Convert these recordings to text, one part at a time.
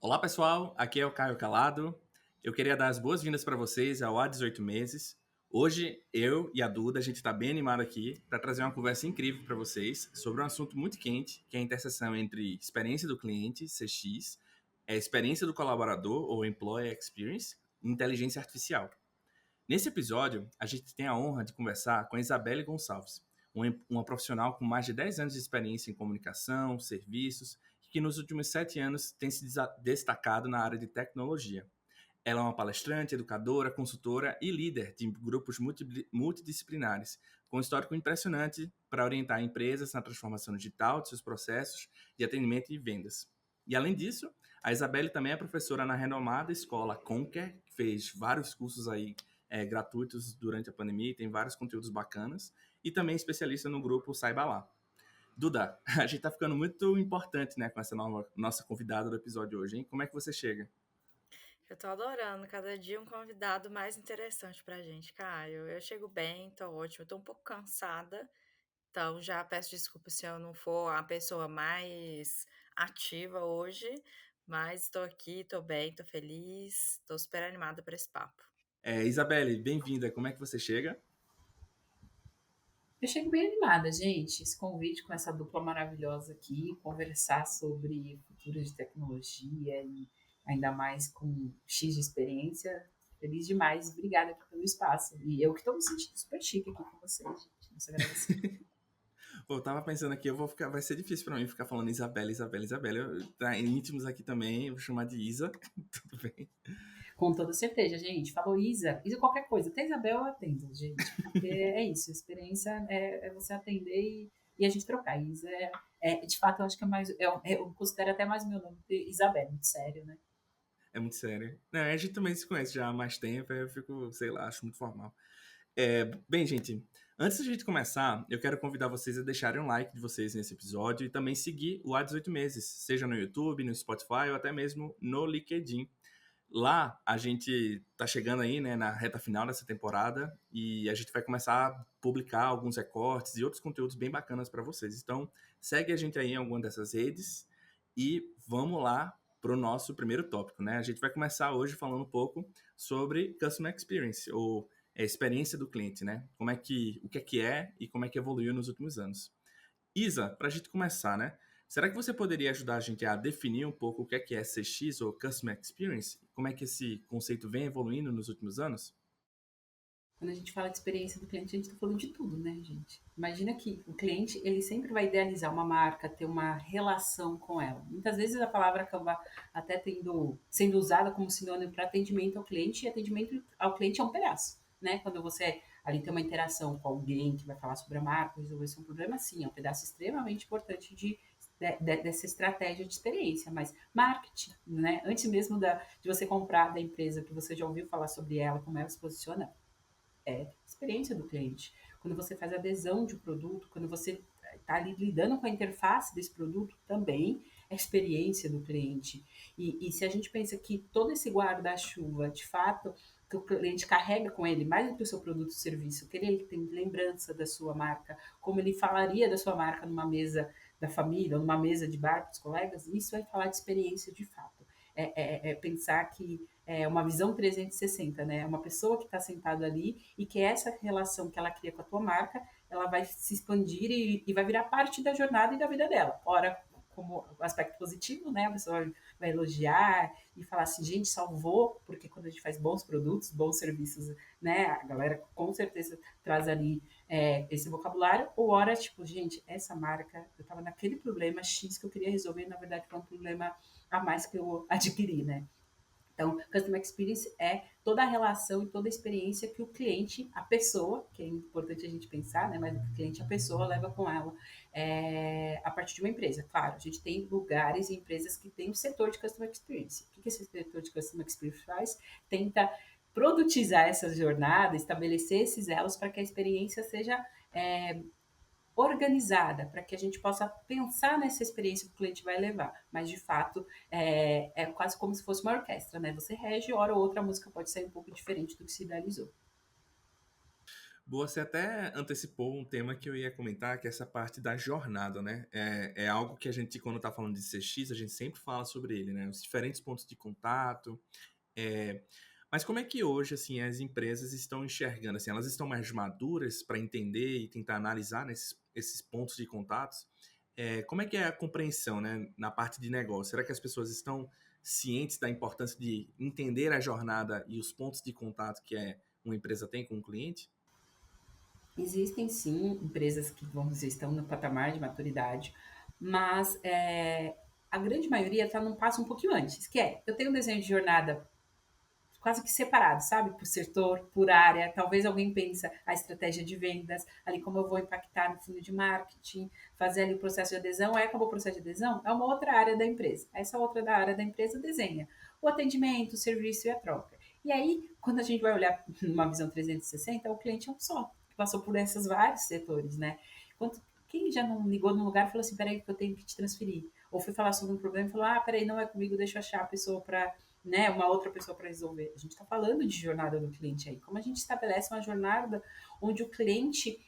Olá pessoal, aqui é o Caio Calado. Eu queria dar as boas-vindas para vocês ao Há 18 Meses. Hoje, eu e a Duda, a gente está bem animado aqui para trazer uma conversa incrível para vocês sobre um assunto muito quente, que é a interseção entre experiência do cliente, CX, experiência do colaborador, ou Employee Experience, e inteligência artificial. Nesse episódio, a gente tem a honra de conversar com a Isabelle Gonçalves, uma profissional com mais de 10 anos de experiência em comunicação, serviços, e que nos últimos 7 anos tem se destacado na área de tecnologia. Ela é uma palestrante, educadora, consultora e líder de grupos multidisciplinares, com um histórico impressionante para orientar empresas na transformação digital de seus processos de atendimento e vendas. E além disso, a Isabelle também é professora na renomada escola Conquer, que fez vários cursos aí gratuitos durante a pandemia e tem vários conteúdos bacanas, e também especialista no grupo Saiba Lá. Duda, a gente tá ficando muito importante, né, com essa nossa convidada do episódio hoje, hein? Como é que você chega? Eu tô adorando, cada dia um convidado mais interessante pra gente, Caio. Eu chego bem, tô ótimo, tô um pouco cansada, então já peço desculpa se eu não for a pessoa mais ativa hoje, mas estou aqui, tô bem, tô feliz, tô super animada para esse papo. Isabelle, bem-vinda. Como é que você chega? Eu chego bem animada, gente. Esse convite com essa dupla maravilhosa aqui, conversar sobre futuro de tecnologia e ainda mais com X de experiência. Feliz demais, obrigada pelo espaço. E eu que estou me sentindo super chique aqui com vocês, gente. Nossa, agradecida. Pô, eu tava pensando aqui, vai ser difícil pra mim ficar falando Isabelle, Isabelle, Isabelle. Tá íntimos aqui também, eu vou chamar de Isa, tudo bem? Com toda certeza, gente. Falou Isa, Isa qualquer coisa. Até Isabel eu atendo, gente. Porque é isso, a experiência é você atender e a gente trocar. Isa de fato, eu acho que é mais. Eu considero até mais meu nome que Isabel, muito sério, né? É muito sério. Não, a gente também se conhece já há mais tempo, eu fico, sei lá, acho muito formal. Bem, gente, antes de a gente começar, eu quero convidar vocês a deixarem um like de vocês nesse episódio e também seguir o Há 18 Meses, seja no YouTube, no Spotify ou até mesmo no LinkedIn. Lá a gente tá chegando aí, né, na reta final dessa temporada e a gente vai começar a publicar alguns recortes e outros conteúdos bem bacanas para vocês. Então, segue a gente aí em alguma dessas redes e vamos lá para o nosso primeiro tópico, né? A gente vai começar hoje falando um pouco sobre Customer Experience, ou experiência do cliente, né? O que é e como é que evoluiu nos últimos anos. Isa, para a gente começar, né? Será que você poderia ajudar a gente a definir um pouco o que é CX ou Customer Experience? Como é que esse conceito vem evoluindo nos últimos anos? Quando a gente fala de experiência do cliente, a gente está falando de tudo, né, gente? Imagina que o cliente, ele sempre vai idealizar uma marca, ter uma relação com ela. Muitas vezes a palavra acaba até sendo usada como sinônimo para atendimento ao cliente, e atendimento ao cliente é um pedaço, né? Quando você ali tem uma interação com alguém que vai falar sobre a marca, resolver seu problema, sim, é um pedaço extremamente importante dessa estratégia de experiência, mas marketing, né? Antes mesmo de você comprar da empresa que você já ouviu falar sobre ela, como ela se posiciona, experiência do cliente. Quando você faz adesão de um produto, quando você está ali lidando com a interface desse produto, também é experiência do cliente. E se a gente pensa que todo esse guarda-chuva, de fato, que o cliente carrega com ele, mais do que o seu produto ou serviço, que ele tem lembrança da sua marca, como ele falaria da sua marca numa mesa da família, ou numa mesa de bar com os colegas, isso vai falar de experiência de fato. Pensar que é uma visão 360, né? É uma pessoa que está sentada ali e que essa relação que ela cria com a tua marca, ela vai se expandir e vai virar parte da jornada e da vida dela. Ora, como aspecto positivo, né? A pessoa vai elogiar e falar assim, gente, salvou, porque quando a gente faz bons produtos, bons serviços, né? A galera com certeza traz ali esse vocabulário. Ou ora, tipo, gente, essa marca, eu estava naquele problema X que eu queria resolver, na verdade foi um problema a mais que eu adquiri, né? Então, Customer Experience é toda a relação e toda a experiência que o cliente, a pessoa, que é importante a gente pensar, né, mas o cliente, a pessoa, leva com ela a partir de uma empresa. Claro, a gente tem lugares e empresas que têm um setor de Customer Experience. O que esse setor de Customer Experience faz? Tenta produtizar essa jornada, estabelecer esses elos para que a experiência seja organizada, para que a gente possa pensar nessa experiência que o cliente vai levar. Mas, de fato, é quase como se fosse uma orquestra, né? Você rege, hora ou outra a música pode sair um pouco diferente do que se idealizou. Você até antecipou um tema que eu ia comentar, que é essa parte da jornada, né? É algo que a gente, quando tá falando de CX, a gente sempre fala sobre ele, né? Os diferentes pontos de contato. é, Mas como é que hoje, assim, as empresas estão enxergando? Assim, elas estão mais maduras para entender e tentar analisar esses pontos de contatos? Como é que é a compreensão, né, na parte de negócio? Será que as pessoas estão cientes da importância de entender a jornada e os pontos de contato que uma empresa tem com o cliente? Existem sim empresas que, vamos dizer, estão no patamar de maturidade, mas a grande maioria está num passo um pouquinho antes, que é, eu tenho um desenho de jornada quase que separado, sabe? Por setor, por área. Talvez alguém pense a estratégia de vendas, ali como eu vou impactar no fundo de marketing, fazer ali o processo de adesão. Aí acabou o processo de adesão, é uma outra área da empresa. Essa outra da área da empresa desenha o atendimento, o serviço e a troca. E aí, quando a gente vai olhar numa visão 360, o cliente é um só, que passou por esses vários setores, né? Quem já não ligou num lugar e falou assim, peraí que eu tenho que te transferir? Ou foi falar sobre um problema e falou, peraí, não é comigo, deixa eu achar a pessoa para, né, uma outra pessoa para resolver. A gente está falando de jornada do cliente aí. Como a gente estabelece uma jornada onde o cliente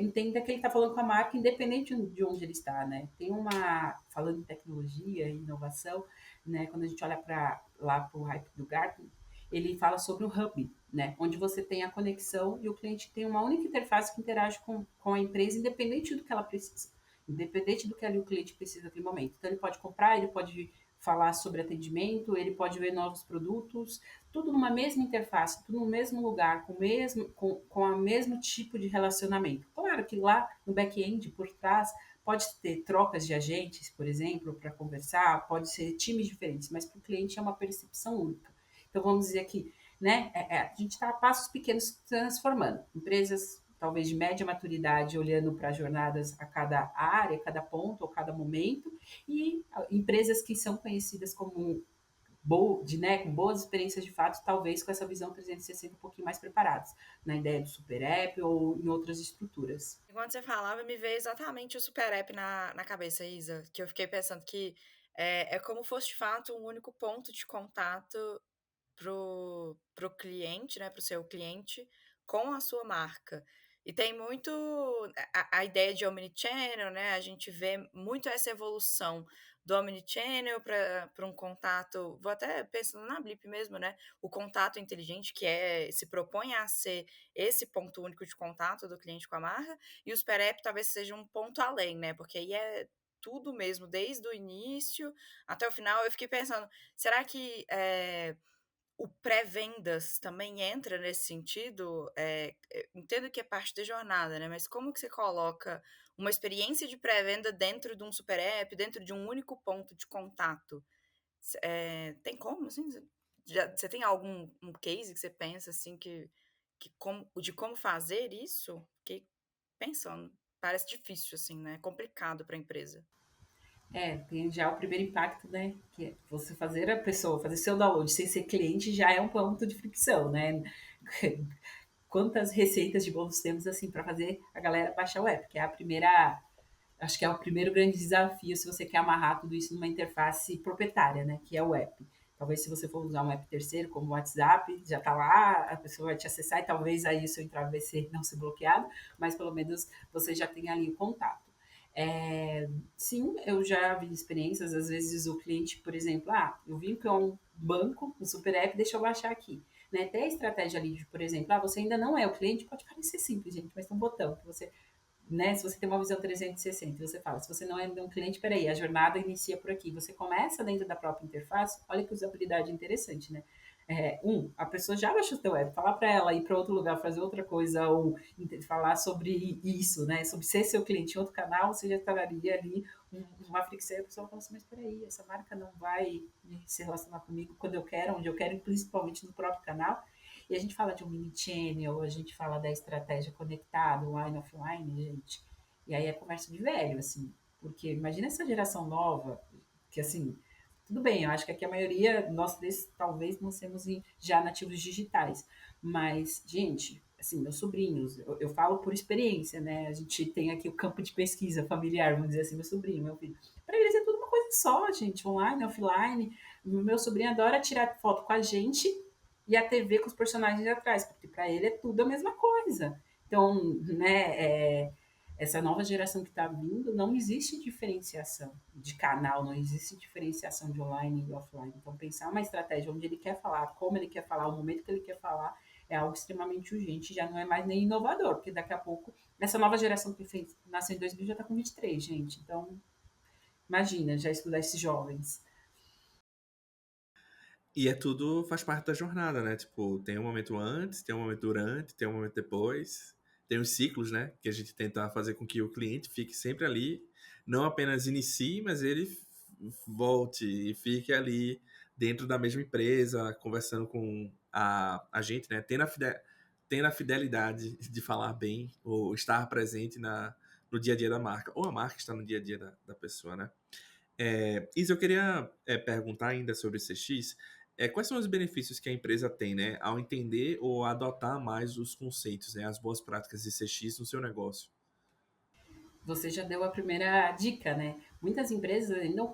entenda que ele está falando com a marca, independente de onde ele está, né? Tem uma, falando em tecnologia e inovação, né? Quando a gente olha para lá para o hype do Gartner, ele fala sobre o hub, né? Onde você tem a conexão e o cliente tem uma única interface que interage com a empresa, independente do que ela precisa, independente do que ali o cliente precisa naquele momento. Então ele pode comprar, ele pode falar sobre atendimento, ele pode ver novos produtos, tudo numa mesma interface, tudo no mesmo lugar, com a mesmo tipo de relacionamento. Claro que lá no back-end, por trás, pode ter trocas de agentes, por exemplo, para conversar, pode ser times diferentes, mas para o cliente é uma percepção única. Então, vamos dizer que né, a gente está a passos pequenos transformando. Empresas talvez de média maturidade, olhando para jornadas a cada área, cada ponto ou cada momento, e empresas que são conhecidas como com boas experiências de fato, talvez com essa visão 360 um pouquinho mais preparados, na ideia do super app ou em outras estruturas. Enquanto você falava, me veio exatamente o Super App na cabeça, Isa, que eu fiquei pensando que é como fosse de fato um único ponto de contato pro cliente, né, pro seu cliente, com a sua marca. E tem muito a ideia de omnichannel, né? A gente vê muito essa evolução do omnichannel para um contato, vou até pensando na Blip mesmo, né? O contato inteligente, que se propõe a ser esse ponto único de contato do cliente com a marca, e o Super App talvez seja um ponto além, né? Porque aí é tudo mesmo, desde o início até o final. Eu fiquei pensando, será que o pré-vendas também entra nesse sentido? Entendo que é parte da jornada, né? Mas como que você coloca uma experiência de pré-venda dentro de um super app, dentro de um único ponto de contato? Tem como, assim? Você tem algum um case que você pensa, assim, de como fazer isso? Fiquei pensando. Parece difícil, assim, né? Complicado para a empresa. Tem já o primeiro impacto, né? Que é você fazer a pessoa fazer seu download sem ser cliente já é um ponto de fricção, né? Quantas receitas de bolos temos assim para fazer a galera baixar o app, que é a primeira, acho que é o primeiro grande desafio se você quer amarrar tudo isso numa interface proprietária, né? Que é o app. Talvez se você for usar um app terceiro, como o WhatsApp, já está lá, a pessoa vai te acessar e talvez aí o seu entrave vai não ser bloqueado, mas pelo menos você já tem ali o contato. Sim, eu já vi experiências, às vezes o cliente, por exemplo, eu vim para um banco, um super app, deixa eu baixar aqui. Né? Até a estratégia ali de, por exemplo, você ainda não é o cliente, pode parecer simples, gente, mas tem um botão que você, né, se você tem uma visão 360, você fala, se você não é um cliente, peraí, a jornada inicia por aqui. Você começa dentro da própria interface, olha que usabilidade interessante, né? A pessoa já baixou o teu app, falar para ela ir para outro lugar, fazer outra coisa, ou falar sobre isso, né? Sobre ser seu cliente em outro canal, você já estaria ali uma fricção, e a pessoa fala assim, mas peraí, essa marca não vai se relacionar comigo quando eu quero, onde eu quero, principalmente no próprio canal. E a gente fala de um mini channel, a gente fala da estratégia conectada, online, offline, gente. E aí é conversa de velho, assim. Porque imagina essa geração nova, que assim, tudo bem, eu acho que aqui a maioria, nós três, talvez não somos já nativos digitais. Mas, gente, assim, meus sobrinhos, eu falo por experiência, né? A gente tem aqui o campo de pesquisa familiar, vamos dizer assim, meu sobrinho, meu filho. Para eles é tudo uma coisa só, gente, online, offline. Meu sobrinho adora tirar foto com a gente e a TV com os personagens atrás, porque para ele é tudo a mesma coisa. Então, né, essa nova geração que está vindo, não existe diferenciação de canal, não existe diferenciação de online e offline. Então, pensar uma estratégia onde ele quer falar, como ele quer falar, o momento que ele quer falar, é algo extremamente urgente, já não é mais nem inovador, porque daqui a pouco, essa nova geração que nasceu em 2000 já está com 23, gente. Então, imagina, já estudar esses jovens. E é tudo, faz parte da jornada, né? Tipo, tem um momento antes, tem um momento durante, tem um momento depois. Tem os ciclos, né? Que a gente tenta fazer com que o cliente fique sempre ali, não apenas inicie, mas ele volte e fique ali dentro da mesma empresa, conversando com a gente, né? Tendo a fidelidade de falar bem ou estar presente no dia a dia da marca. Ou a marca está no dia a dia da pessoa, né? Isa, eu queria perguntar ainda sobre o CX. Quais são os benefícios que a empresa tem, né, ao entender ou adotar mais os conceitos, né, as boas práticas de CX no seu negócio? Você já deu a primeira dica, né? Muitas empresas ainda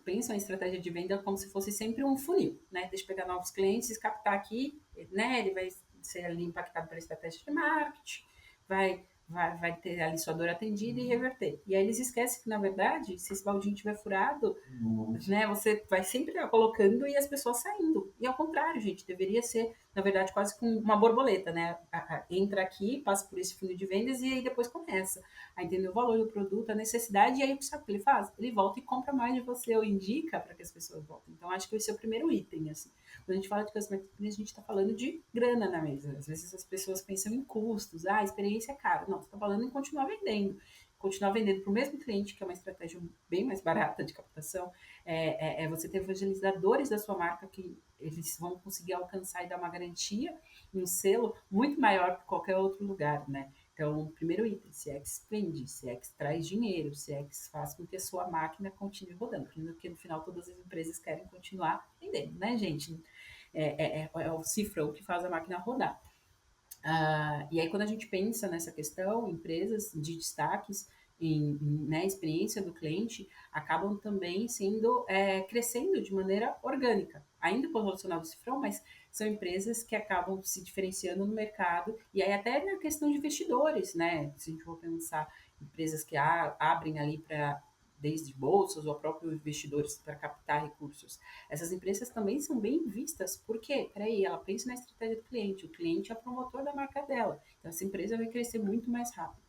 pensam a estratégia de venda como se fosse sempre um funil, né? Deixa eu pegar novos clientes, captar aqui, né? Ele vai ser ali impactado pela estratégia de marketing, vai ter ali sua dor atendida e reverter. E aí eles esquecem que, na verdade, se esse baldinho tiver furado, né, você vai sempre colocando e as pessoas saindo. E ao contrário, gente, deveria ser, na verdade, quase com uma borboleta, né? Entra aqui, passa por esse funil de vendas e aí depois começa a entender o valor do produto, a necessidade, e aí sabe o que ele faz? Ele volta e compra mais de você, ou indica para que as pessoas voltem. Então, acho que esse é o primeiro item, assim. Quando a gente fala de customer experience, a gente está falando de grana na mesa. Às vezes as pessoas pensam em custos, a experiência é cara. Não, você está falando em continuar vendendo para o mesmo cliente, que é uma estratégia bem mais barata de captação, você ter evangelizadores da sua marca que eles vão conseguir alcançar e dar uma garantia, um selo muito maior que qualquer outro lugar, né? Então, primeiro item, CX vende, CX traz dinheiro, CX faz com que a sua máquina continue rodando, porque no final todas as empresas querem continuar vendendo, né, gente? É o cifrão que faz a máquina rodar. E aí, quando a gente pensa nessa questão, empresas de destaques né, experiência do cliente acabam também crescendo de maneira orgânica, ainda por relacionado ao cifrão, mas são empresas que acabam se diferenciando no mercado, e aí até na questão de investidores, né? Se a gente for pensar empresas que abrem ali para desde bolsas ou próprios investidores para captar recursos. Essas empresas também são bem vistas, porque, peraí, ela pensa na estratégia do cliente, o cliente é o promotor da marca dela, então essa empresa vai crescer muito mais rápido.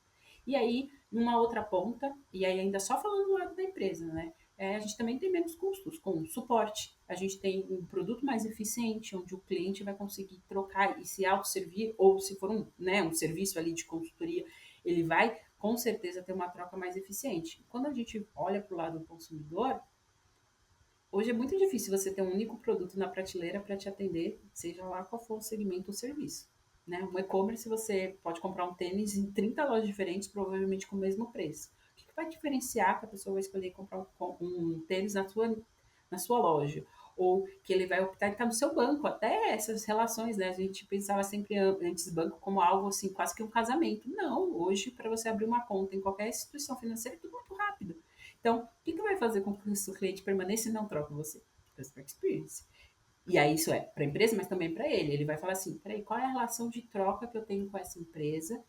E aí, numa outra ponta, e aí ainda só falando do lado da empresa, né? A gente também tem menos custos com suporte. A gente tem um produto mais eficiente, onde o cliente vai conseguir trocar e se autosservir, ou se for um serviço ali de consultoria, ele vai com certeza ter uma troca mais eficiente. Quando a gente olha para o lado do consumidor, hoje é muito difícil você ter um único produto na prateleira para te atender, seja lá qual for o segmento ou serviço. Né? Um e-commerce você pode comprar um tênis em 30 lojas diferentes, provavelmente com o mesmo preço. O que vai diferenciar que a pessoa vai escolher comprar um tênis na sua loja? Ou que ele vai optar em estar no seu banco, até essas relações, né? A gente pensava sempre antes banco como algo assim, quase que um casamento. Não, hoje, para você abrir uma conta em qualquer instituição financeira, é tudo muito rápido. Então, o que vai fazer com que o seu cliente permaneça e não troque você? Customer Experience. E aí isso é para a empresa, mas também para ele. Ele vai falar assim, peraí, qual é a relação de troca que eu tenho com essa empresa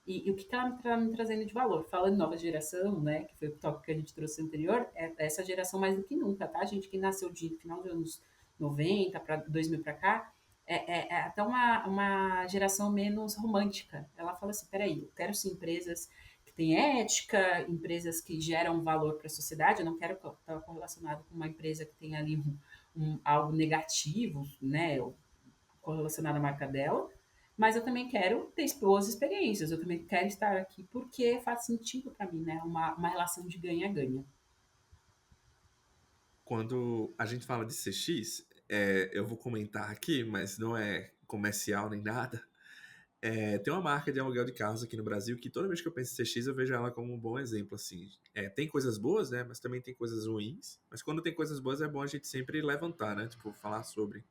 e o que ela está me trazendo de valor? Falando nova geração, né, que foi o tópico que a gente trouxe anterior, é essa geração mais do que nunca, tá? A gente que nasceu de final dos anos 90 para 2000 para cá, é até uma geração menos romântica. Ela fala assim, peraí, eu quero sim empresas que têm ética, empresas que geram valor para a sociedade, eu não quero estar correlacionado com uma empresa que tem ali algo negativo, né, correlacionado à marca dela, mas eu também quero ter boas experiências, eu também quero estar aqui porque faz sentido para mim, né, uma relação de ganha-ganha. Quando a gente fala de CX, eu vou comentar aqui, mas não é comercial nem nada. Tem uma marca de aluguel de carros aqui no Brasil que toda vez que eu penso em CX eu vejo ela como um bom exemplo, assim. Tem coisas boas, né? Mas também tem coisas ruins. Mas quando tem coisas boas é bom a gente sempre levantar, né? Tipo, falar sobre.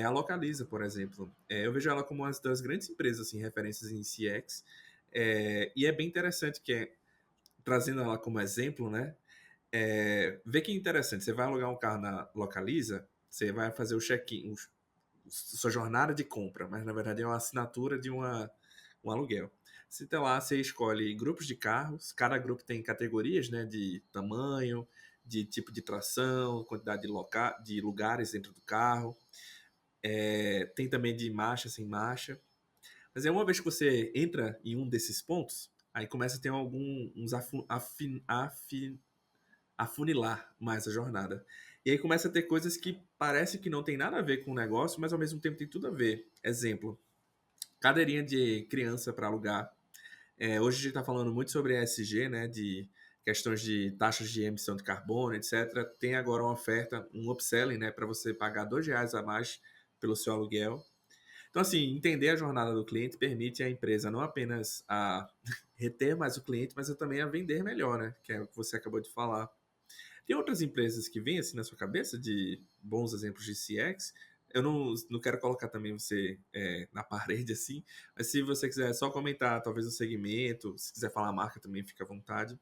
A Localiza, por exemplo. Eu vejo ela como uma das grandes empresas, assim, referências em CX. E é bem interessante trazendo ela como exemplo, né? Vê que interessante. Você vai alugar um carro na Localiza, você vai fazer o check-in, sua jornada de compra, mas na verdade é uma assinatura de um aluguel. Você tem lá, você escolhe grupos de carros, cada grupo tem categorias, né, de tamanho, de tipo de tração, quantidade de lugares dentro do carro. Tem também de marcha, sem marcha. Mas uma vez que você entra em um desses pontos, aí começa a ter uns afunilar mais a jornada. E aí começa a ter coisas que parece que não tem nada a ver com o negócio, mas ao mesmo tempo tem tudo a ver. Exemplo, cadeirinha de criança para alugar. Hoje a gente está falando muito sobre ESG, né, de questões de taxas de emissão de carbono, etc. Tem agora uma oferta, um upselling, né, para você pagar R$ 2 a mais pelo seu aluguel. Então, assim, entender a jornada do cliente permite à empresa não apenas a reter mais o cliente, mas também a vender melhor, né? Que é o que você acabou de falar. Tem outras empresas que vêm assim na sua cabeça de bons exemplos de CX? Eu não quero colocar também você na parede assim, mas se você quiser só comentar talvez o segmento, se quiser falar a marca também, fica à vontade.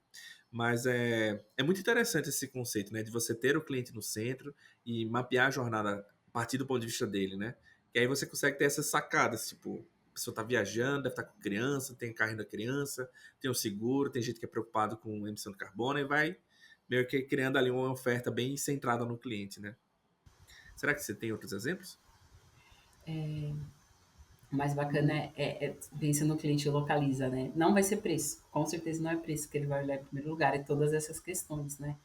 Mas é muito interessante esse conceito, né? De você ter o cliente no centro e mapear a jornada a partir do ponto de vista dele, né? E aí você consegue ter essas sacadas, tipo, a pessoa está viajando, deve estar com criança, tem carrinho da criança, tem o seguro, tem gente que é preocupado com emissão de carbono e vai meio que criando ali uma oferta bem centrada no cliente, né? Será que você tem outros exemplos? O mais bacana pensa no cliente localiza, né? Não vai ser preço, com certeza não é preço que ele vai olhar em primeiro lugar, é todas essas questões, né?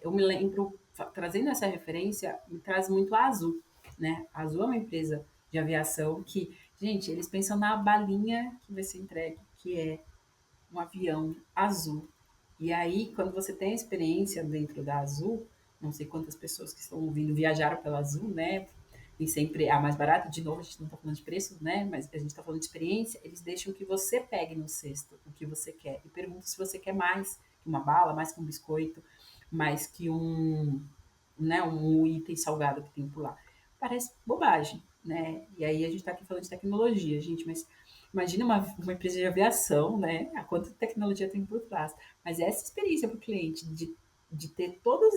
Eu me lembro, trazendo essa referência, me traz muito a Azul, né? A Azul é uma empresa de aviação que, gente, eles pensam na balinha que vai ser entregue, que é um avião azul. E aí, quando você tem a experiência dentro da Azul, não sei quantas pessoas que estão ouvindo viajaram pela Azul, né? E sempre é a mais barata. De novo, a gente não está falando de preço, né? Mas a gente está falando de experiência. Eles deixam que você pegue no cesto o que você quer e perguntam se você quer mais que uma bala, mais que um biscoito, mais que um item salgado que tem por lá. Parece bobagem, né? E aí a gente está aqui falando de tecnologia, gente, mas imagina uma empresa de aviação, né? A quanta tecnologia tem por trás. Mas essa experiência para o cliente de ter todos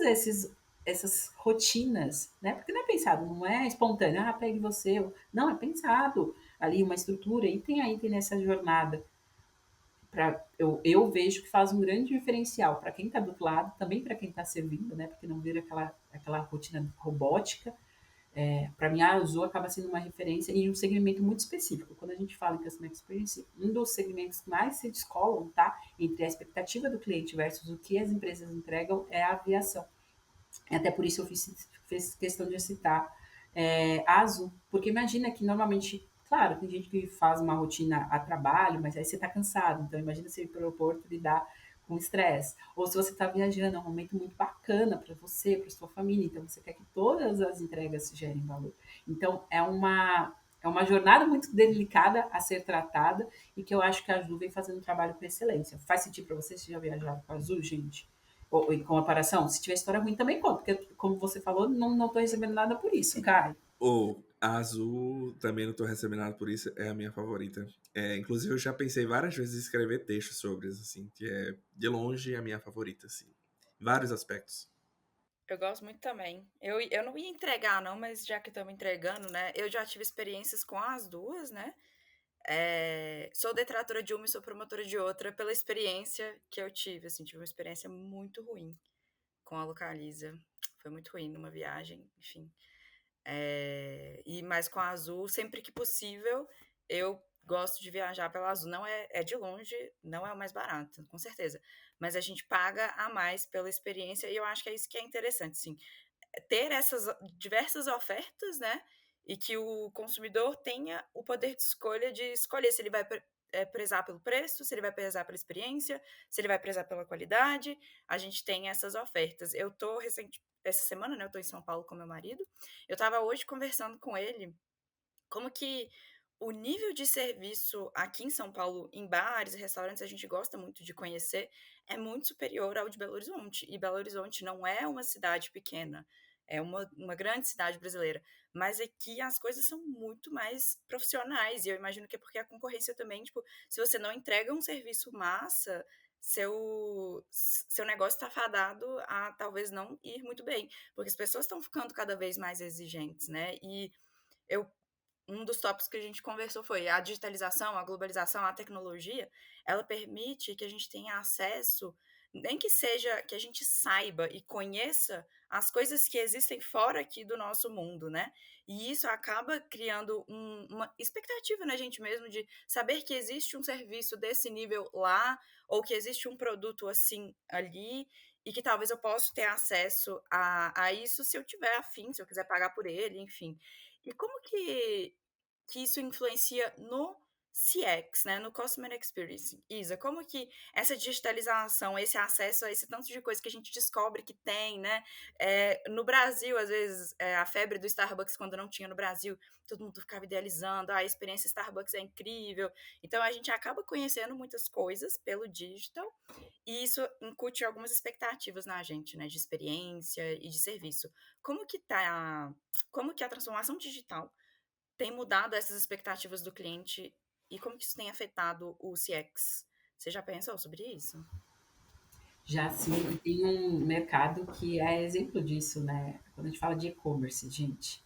essas rotinas, né? Porque não é pensado, não é espontâneo, pegue você. Não, é pensado ali uma estrutura, item nessa jornada. Eu vejo que faz um grande diferencial para quem está do outro lado, também para quem está servindo, né? Porque não vira aquela rotina robótica. Para mim, a Azul acaba sendo uma referência em um segmento muito específico. Quando a gente fala em Customer Experience, um dos segmentos que mais se descolam, tá? Entre a expectativa do cliente versus o que as empresas entregam é a aviação. Até por isso eu fiz questão de citar a Azul. Porque imagina que normalmente, claro, tem gente que faz uma rotina a trabalho, mas aí você está cansado. Então imagina você ir para o aeroporto lidar com estresse. Ou se você está viajando, é um momento muito bacana para você, para sua família. Então você quer que todas as entregas gerem valor. Então é uma jornada muito delicada a ser tratada e que eu acho que a Azul vem fazendo um trabalho com excelência. Faz sentido para vocês que já viajaram com a Azul, gente? Ou em comparação, se tiver história ruim também conta, porque como você falou, não tô recebendo nada por isso, cara. Ou a Azul, também não tô recebendo nada por isso, é a minha favorita. Inclusive, eu já pensei várias vezes em escrever textos sobre, assim, que é de longe a minha favorita, assim. Em vários aspectos. Eu gosto muito também. Eu não ia entregar, não, mas já que estamos entregando, né? Eu já tive experiências com as duas, né? Sou detratora de uma e sou promotora de outra pela experiência que eu tive. Assim, tive uma experiência muito ruim com a Localiza. Foi muito ruim numa viagem, enfim. E mais com a Azul, sempre que possível, eu gosto de viajar pela Azul. Não é de longe, não é o mais barato, com certeza. Mas a gente paga a mais pela experiência e eu acho que é isso que é interessante, assim. Ter essas diversas ofertas, né? E que o consumidor tenha o poder de escolha de escolher se ele vai prezar pelo preço, se ele vai prezar pela experiência, se ele vai prezar pela qualidade. A gente tem essas ofertas. Eu tô essa semana, né? Eu tô em São Paulo com meu marido. Eu tava hoje conversando com ele como que o nível de serviço aqui em São Paulo, em bares e restaurantes, a gente gosta muito de conhecer, é muito superior ao de Belo Horizonte. E Belo Horizonte não é uma cidade pequena, é uma grande cidade brasileira. Mas aqui as coisas são muito mais profissionais. E eu imagino que é porque a concorrência também, tipo, se você não entrega um serviço massa, seu negócio está fadado a talvez não ir muito bem. Porque as pessoas estão ficando cada vez mais exigentes, né? E eu um dos tópicos que a gente conversou foi a digitalização, a globalização, a tecnologia, ela permite que a gente tenha acesso, nem que seja que a gente saiba e conheça as coisas que existem fora aqui do nosso mundo, né? E isso acaba criando uma expectativa na gente mesmo de saber que existe um serviço desse nível lá, ou que existe um produto assim ali, e que talvez eu possa ter acesso a isso se eu tiver afim, se eu quiser pagar por ele, enfim. E como que isso influencia no CX, né, no Customer Experience? Isa, como que essa digitalização, esse acesso a esse tanto de coisa que a gente descobre que tem, né? No Brasil, às vezes, a febre do Starbucks, quando não tinha no Brasil, todo mundo ficava idealizando, a experiência Starbucks é incrível. Então, a gente acaba conhecendo muitas coisas pelo digital, e isso incute algumas expectativas na gente, né, de experiência e de serviço. Como que a transformação digital tem mudado essas expectativas do cliente e como que isso tem afetado o CX? Você já pensou sobre isso? Já sim, e tem um mercado que é exemplo disso, né? Quando a gente fala de e-commerce, gente,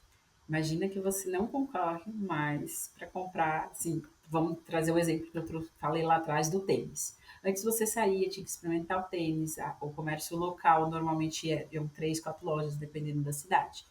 imagina que você não concorre mais para comprar, assim, vamos trazer o exemplo que eu falei lá atrás do tênis. Antes você saía, tinha que experimentar o tênis, o comércio local normalmente iam 3, 4 lojas, dependendo da cidade.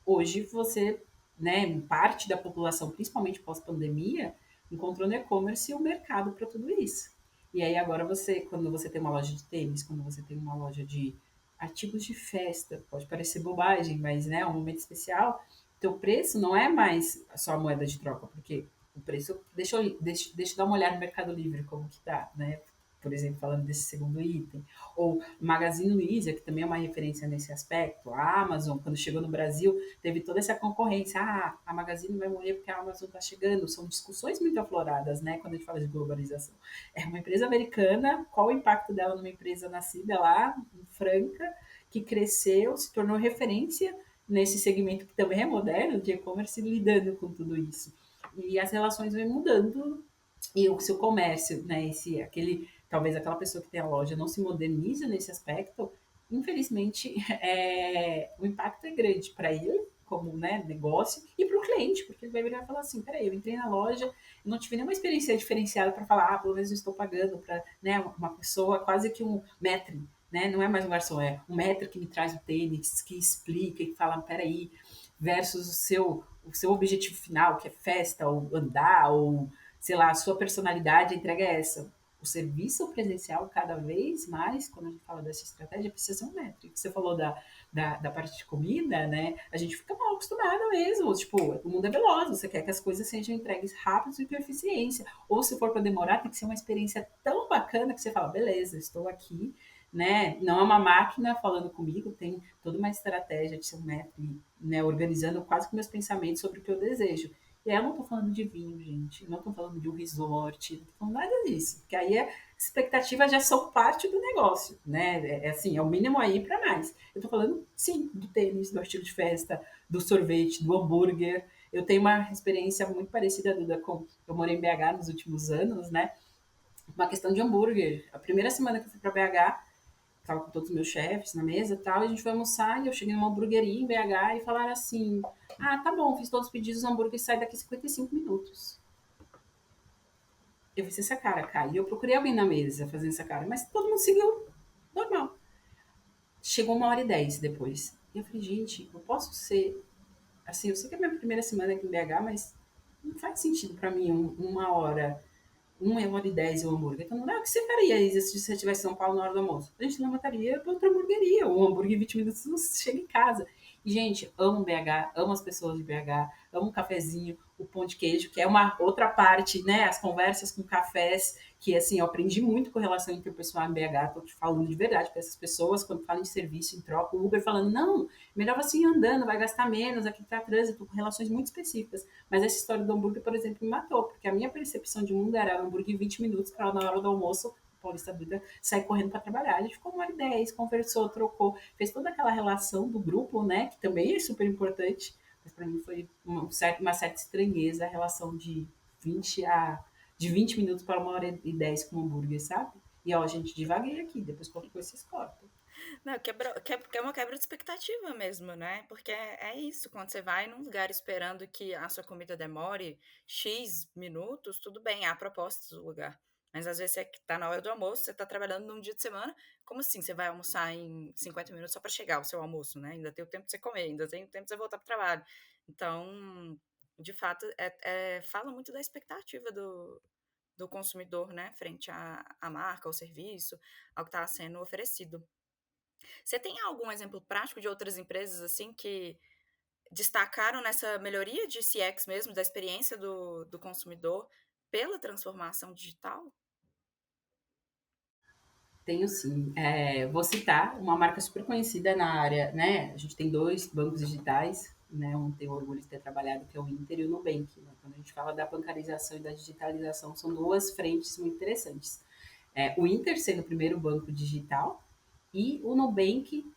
Hoje você, né, parte da população, principalmente pós-pandemia, encontrou no e-commerce o mercado para tudo isso. E aí agora você, quando você tem uma loja de tênis, quando você tem uma loja de artigos de festa, pode parecer bobagem, mas né, é um momento especial, teu preço não é mais só a moeda de troca, porque o preço, deixa eu dar uma olhada no Mercado Livre, como que tá, né? Por exemplo, falando desse segundo item. Ou Magazine Luiza, que também é uma referência nesse aspecto. A Amazon, quando chegou no Brasil, teve toda essa concorrência. Ah, a Magazine vai morrer porque a Amazon está chegando. São discussões muito afloradas, né, quando a gente fala de globalização. É uma empresa americana, qual o impacto dela numa empresa nascida lá, em Franca, que cresceu, se tornou referência nesse segmento que também é moderno, de e-commerce, lidando com tudo isso. E as relações vêm mudando e o seu comércio, né, talvez aquela pessoa que tem a loja não se moderniza nesse aspecto, infelizmente, o impacto é grande para ele, como né, negócio, e para o cliente, porque ele vai virar e falar assim, peraí, eu entrei na loja, eu não tive nenhuma experiência diferenciada para falar, pelo menos eu estou pagando para né, uma pessoa, quase que um maître, né, não é mais um garçom, é um maître que me traz o tênis, que explica e fala, peraí, versus o seu objetivo final, que é festa, ou andar, ou sei lá, a sua personalidade, a entrega é essa. O serviço presencial, cada vez mais, quando a gente fala dessa estratégia, precisa ser um métrico. Você falou da parte de comida, né? A gente fica mal acostumado mesmo. Tipo, o mundo é veloz, você quer que as coisas sejam entregues rápido e com eficiência. Ou se for para demorar, tem que ser uma experiência tão bacana que você fala, beleza, estou aqui, né? Não é uma máquina falando comigo, tem toda uma estratégia de ser um métrico, né? Organizando quase que meus pensamentos sobre o que eu desejo. E aí eu não tô falando de vinho, gente. Não tô falando de um resort. Não tô falando nada disso. Porque aí as expectativas já são parte do negócio, né? É assim, é o mínimo aí para mais. Eu tô falando, sim, do tênis, do artigo de festa, do sorvete, do hambúrguer. Eu tenho uma experiência muito parecida, Duda, com... Eu morei em BH nos últimos anos, né? Uma questão de hambúrguer. A primeira semana que eu fui para BH, tava com todos os meus chefes na mesa e tal, e a gente foi almoçar e eu cheguei numa hamburgueria em BH e falaram assim: ah, tá bom, fiz todos os pedidos, o hambúrguer sai daqui 55 minutos. Eu fiz essa cara, Kai, e eu procurei alguém na mesa fazendo essa cara, mas todo mundo seguiu normal. Chegou 1h10 depois. E eu falei, gente, eu posso ser. Assim, eu sei que é a minha primeira semana aqui em BH, mas não faz sentido pra mim 1 hora 1h10 o hambúrguer. Então, não, o que você faria, Isa, se você estivesse em São Paulo na hora do almoço? A gente levantaria para outra hamburgueria. O hambúrguer em 20 minutos você chega em casa. E, gente, amo BH, amo as pessoas de BH, amo o cafezinho, o pão de queijo, que é uma outra parte, né? As conversas com cafés, que, assim, eu aprendi muito com relação interpessoal em BH, tô te falando de verdade, para essas pessoas, quando falam de serviço em troca, o Uber falando, não, melhor você ir andando, vai gastar menos, aqui tá trânsito, com relações muito específicas. Mas essa história do hambúrguer, por exemplo, me matou, porque a minha percepção de mundo era hambúrguer em 20 minutos, para na hora do almoço, Paulista Duda sair correndo para trabalhar. A gente ficou 1h10, conversou, trocou, fez toda aquela relação do grupo, né, que também é super importante, mas para mim foi uma certa estranheza a relação de 20 minutos para 1h10 com hambúrguer, sabe? E ó, gente, devaguei aqui, depois qualquer coisa vocês cortam. Não, é uma quebra de expectativa mesmo, né? Porque é isso, quando você vai num lugar esperando que a sua comida demore X minutos, tudo bem, é a proposta do lugar. Mas às vezes você tá na hora do almoço, você tá trabalhando num dia de semana, como assim você vai almoçar em 50 minutos só para chegar ao seu almoço, né? Ainda tem o tempo de você comer, ainda tem o tempo de você voltar pro trabalho. Então, de fato, fala muito da expectativa do consumidor, né? Frente à marca, ao serviço, ao que está sendo oferecido. Você tem algum exemplo prático de outras empresas, assim, que destacaram nessa melhoria de CX mesmo, da experiência do consumidor pela transformação digital? Tenho sim. Vou citar uma marca super conhecida na área, né? A gente tem 2 bancos digitais, né? Um tenho orgulho de ter trabalhado, que é o Inter e o Nubank, né? Quando a gente fala da bancarização e da digitalização, são 2 frentes muito interessantes. O Inter sendo o primeiro banco digital e o Nubank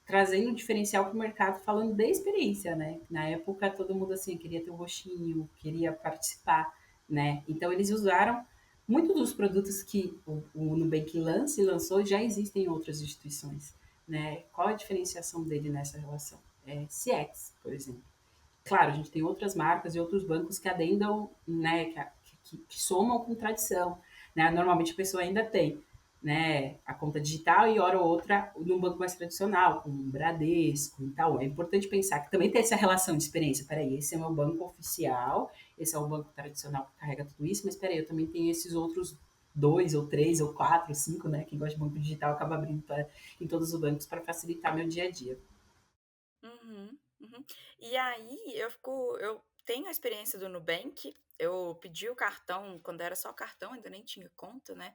trazendo um diferencial para o mercado, falando da experiência, né? Na época, todo mundo assim queria ter um roxinho, queria participar, né? Então, eles usaram muitos dos produtos que o Nubank lança e lançou já existem em outras instituições, né? Qual a diferenciação dele nessa relação? CX, por exemplo. Claro, a gente tem outras marcas e outros bancos que adendam, né, que somam com tradição, né? Normalmente a pessoa ainda tem, né, a conta digital e hora ou outra num banco mais tradicional, como um Bradesco e tal. É importante pensar que também tem essa relação de experiência. Peraí, esse é o meu banco oficial, esse é o banco tradicional que carrega tudo isso, mas peraí, eu também tenho esses outros 2 ou 3 ou 4 ou 5, né? Quem gosta de banco digital acaba abrindo em todos os bancos para facilitar meu dia a dia. Uhum, uhum. E aí eu tenho a experiência do Nubank, eu pedi o cartão quando era só cartão, ainda nem tinha conta, né?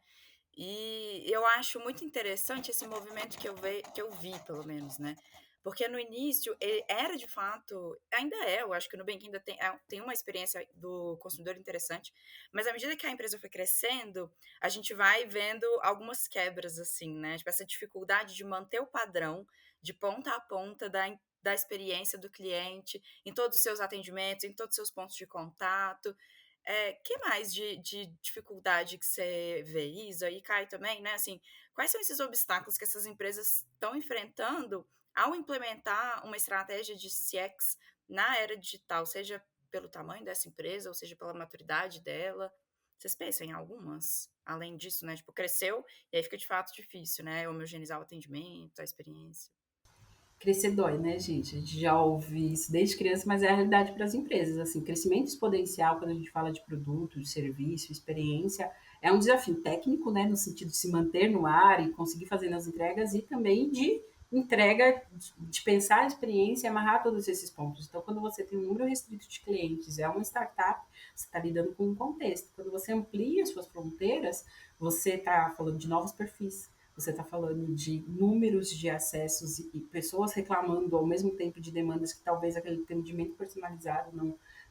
E eu acho muito interessante esse movimento que eu vi, pelo menos, né? Porque no início ele era de fato, ainda é, eu acho que o Nubank ainda tem uma experiência do consumidor interessante, mas à medida que a empresa foi crescendo, a gente vai vendo algumas quebras, assim, né? Tipo, essa dificuldade de manter o padrão de ponta a ponta da experiência do cliente, em todos os seus atendimentos, em todos os seus pontos de contato. Que mais de dificuldade que você vê, Isa, e Kai também, né? Assim, quais são esses obstáculos que essas empresas estão enfrentando ao implementar uma estratégia de CX na era digital, seja pelo tamanho dessa empresa, ou seja pela maturidade dela? Vocês pensam em algumas? Além disso, né? Tipo, cresceu e aí fica de fato difícil, né? Homogeneizar o atendimento, a experiência. Crescer dói, né, gente? A gente já ouve isso desde criança, mas é a realidade para as empresas. Assim, crescimento exponencial, quando a gente fala de produto, de serviço, experiência, é um desafio técnico, né, no sentido de se manter no ar e conseguir fazer as entregas, e também de entrega, de pensar a experiência e amarrar todos esses pontos. Então, quando você tem um número restrito de clientes, é uma startup, você está lidando com um contexto. Quando você amplia as suas fronteiras, você está falando de novos perfis, você está falando de números de acessos e pessoas reclamando ao mesmo tempo de demandas que talvez aquele atendimento personalizado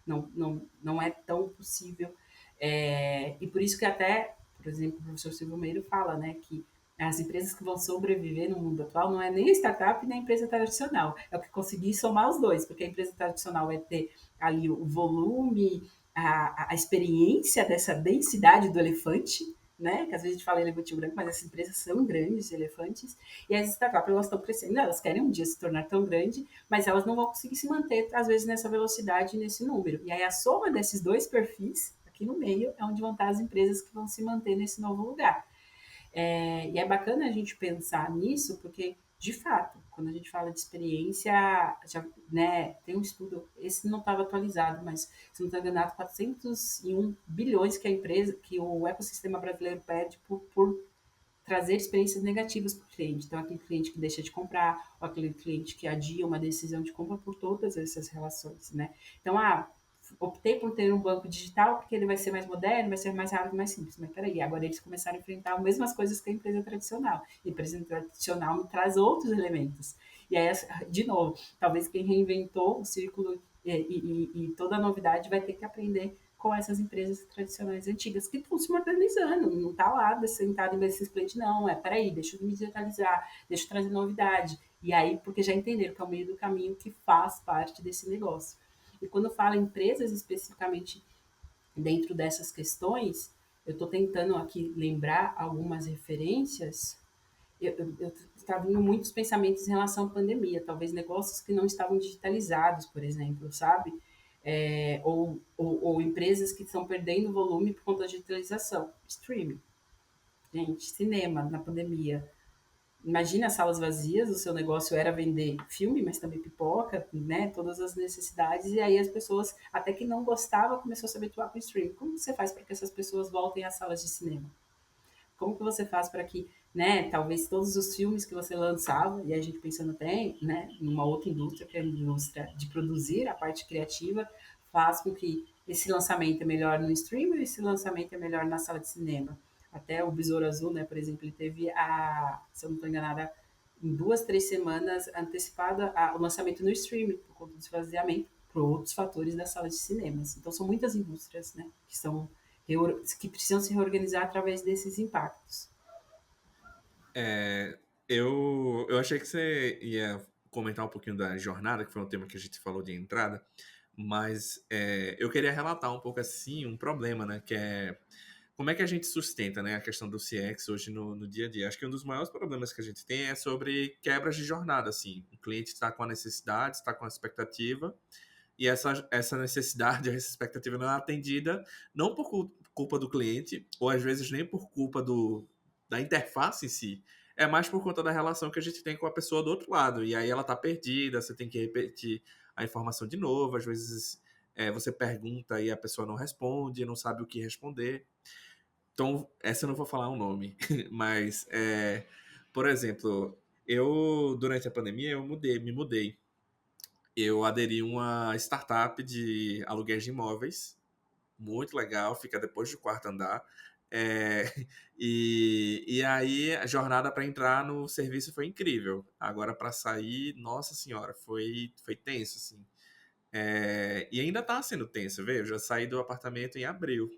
não é tão possível. E por isso que até, por exemplo, o professor Silvio Meiro fala, né, que as empresas que vão sobreviver no mundo atual não é nem a startup nem a empresa tradicional, é o que conseguir somar os dois, porque a empresa tradicional vai ter ali o volume, a experiência dessa densidade do elefante, né? Que às vezes a gente fala elefante branco, mas essas empresas são grandes elefantes, e as startups elas estão crescendo, elas querem um dia se tornar tão grande, mas elas não vão conseguir se manter, às vezes, nessa velocidade e nesse número. E aí a soma desses dois perfis, aqui no meio, é onde vão estar as empresas que vão se manter nesse novo lugar. E é bacana a gente pensar nisso, porque, de fato, quando a gente fala de experiência, já, né, tem um estudo, esse não estava atualizado, mas, se não estou enganado, 401 bilhões que a empresa, que o ecossistema brasileiro perde por trazer experiências negativas para o cliente. Então, aquele cliente que deixa de comprar, ou aquele cliente que adia uma decisão de compra por todas essas relações, né? Então, optei por ter um banco digital porque ele vai ser mais moderno, vai ser mais rápido, mais simples. Mas peraí, agora eles começaram a enfrentar as mesmas coisas que a empresa tradicional. E a empresa tradicional me traz outros elementos. E aí, de novo, talvez quem reinventou o círculo e toda a novidade vai ter que aprender com essas empresas tradicionais antigas que estão se modernizando, não está lá sentado em desses clientes, não, peraí, deixa eu me digitalizar, deixa eu trazer novidade. E aí, porque já entenderam que é o meio do caminho que faz parte desse negócio. E quando fala empresas especificamente dentro dessas questões, eu estou tentando aqui lembrar algumas referências. eu estava vindo muitos pensamentos em relação à pandemia, talvez negócios que não estavam digitalizados, por exemplo, sabe? Ou empresas que estão perdendo volume por conta da digitalização. Streaming, gente, cinema na pandemia. Imagina as salas vazias, o seu negócio era vender filme, mas também pipoca, né? Todas as necessidades, e aí as pessoas, até que não gostavam, começou a se habituar com o streaming. Como você faz para que essas pessoas voltem às salas de cinema? Como que você faz para que, né, talvez todos os filmes que você lançava, e a gente pensando até, né, numa outra indústria, que é a indústria de produzir, a parte criativa, faz com que esse lançamento é melhor no streaming e esse lançamento é melhor na sala de cinema. Até o Besouro Azul, né, por exemplo, ele teve se eu não estou enganada, em 2, 3 semanas antecipado o lançamento no streaming, por conta do esvaziamento, por outros fatores das salas de cinemas. Então, são muitas indústrias, né, que precisam se reorganizar através desses impactos. Eu achei que você ia comentar um pouquinho da jornada, que foi um tema que a gente falou de entrada, mas eu queria relatar um pouco assim um problema, né? Que é como é que a gente sustenta, né, a questão do CX hoje no dia a dia. Acho que um dos maiores problemas que a gente tem é sobre quebras de jornada, assim. O cliente está com a necessidade, está com a expectativa, e essa necessidade, essa expectativa não é atendida, não por culpa do cliente, ou às vezes nem por culpa da interface em si, é mais por conta da relação que a gente tem com a pessoa do outro lado. E aí ela tá perdida, você tem que repetir a informação de novo, às vezes você pergunta e a pessoa não responde, não sabe o que responder. Então, essa eu não vou falar o nome, mas, por exemplo, durante a pandemia, me mudei. Eu aderi a uma startup de aluguéis de imóveis, muito legal, fica depois do quarto andar. É, e aí a jornada para entrar no serviço foi incrível. Agora para sair, nossa senhora, foi tenso, assim. E ainda tá sendo tenso, veio. Eu já saí do apartamento em abril.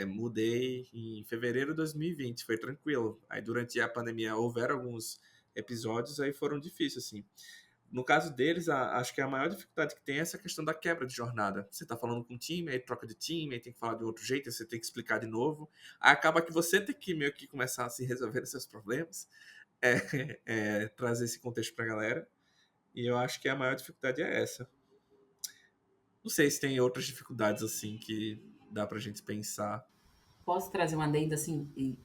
Mudei em fevereiro de 2020, foi tranquilo. Aí durante a pandemia houveram alguns episódios, aí foram difíceis, assim. No caso deles, acho que a maior dificuldade que tem é essa questão da quebra de jornada. Você está falando com um time, aí troca de time, aí tem que falar de outro jeito, aí você tem que explicar de novo. Aí acaba que você tem que meio que começar a se resolver os seus problemas, trazer esse contexto para a galera. E eu acho que a maior dificuldade é essa. Não sei se tem outras dificuldades assim que dá pra gente pensar. Posso trazer uma adendo assim?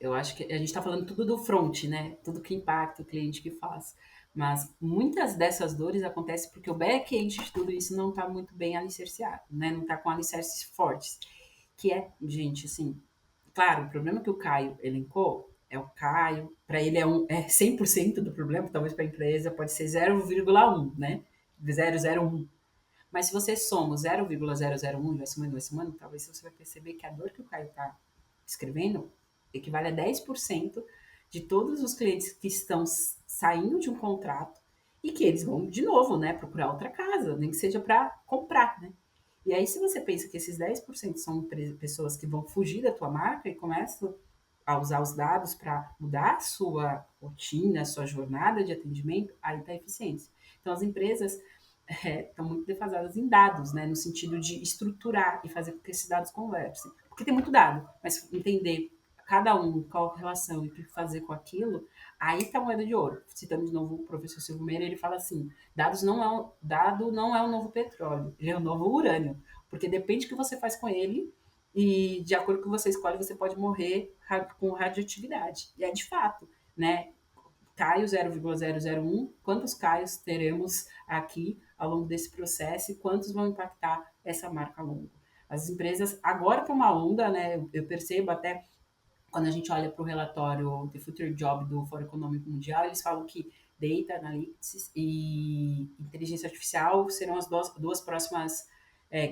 Eu acho que a gente está falando tudo do front, né? Tudo que impacta o cliente que faz. Mas muitas dessas dores acontecem porque o back-end de tudo isso não está muito bem alicerciado, né? Não está com alicerces fortes. Que é, gente, assim, claro, o problema que o Caio elencou é o Caio, para ele é 100% do problema, talvez para a empresa pode ser 0,1, né? 0,01. Mas se você soma 0,001 e vai somando, talvez você vai perceber que a dor que o Caio está escrevendo equivale a 10% de todos os clientes que estão saindo de um contrato e que eles vão, de novo, né, procurar outra casa, nem que seja para comprar, né? E aí, se você pensa que esses 10% são pessoas que vão fugir da tua marca e começam a usar os dados para mudar a sua rotina, a sua jornada de atendimento, aí está a eficiência. Então, as empresas estão muito defasadas em dados, né, no sentido de estruturar e fazer com que esses dados conversem. Porque tem muito dado, mas entender cada um, qual a relação e o que fazer com aquilo, aí está a moeda de ouro. Citando de novo o professor Silvio Meira, ele fala assim, dado não é o novo petróleo, ele é o novo urânio, porque depende do que você faz com ele e de acordo com o que você escolhe, você pode morrer com radioatividade. E é de fato, né? Caio 0,001, quantos Caios teremos aqui ao longo desse processo e quantos vão impactar essa marca longa. As empresas agora estão uma onda, né? Eu percebo até quando a gente olha para o relatório The Future Job do Fórum Econômico Mundial, eles falam que Data Analytics e Inteligência Artificial serão as duas próximas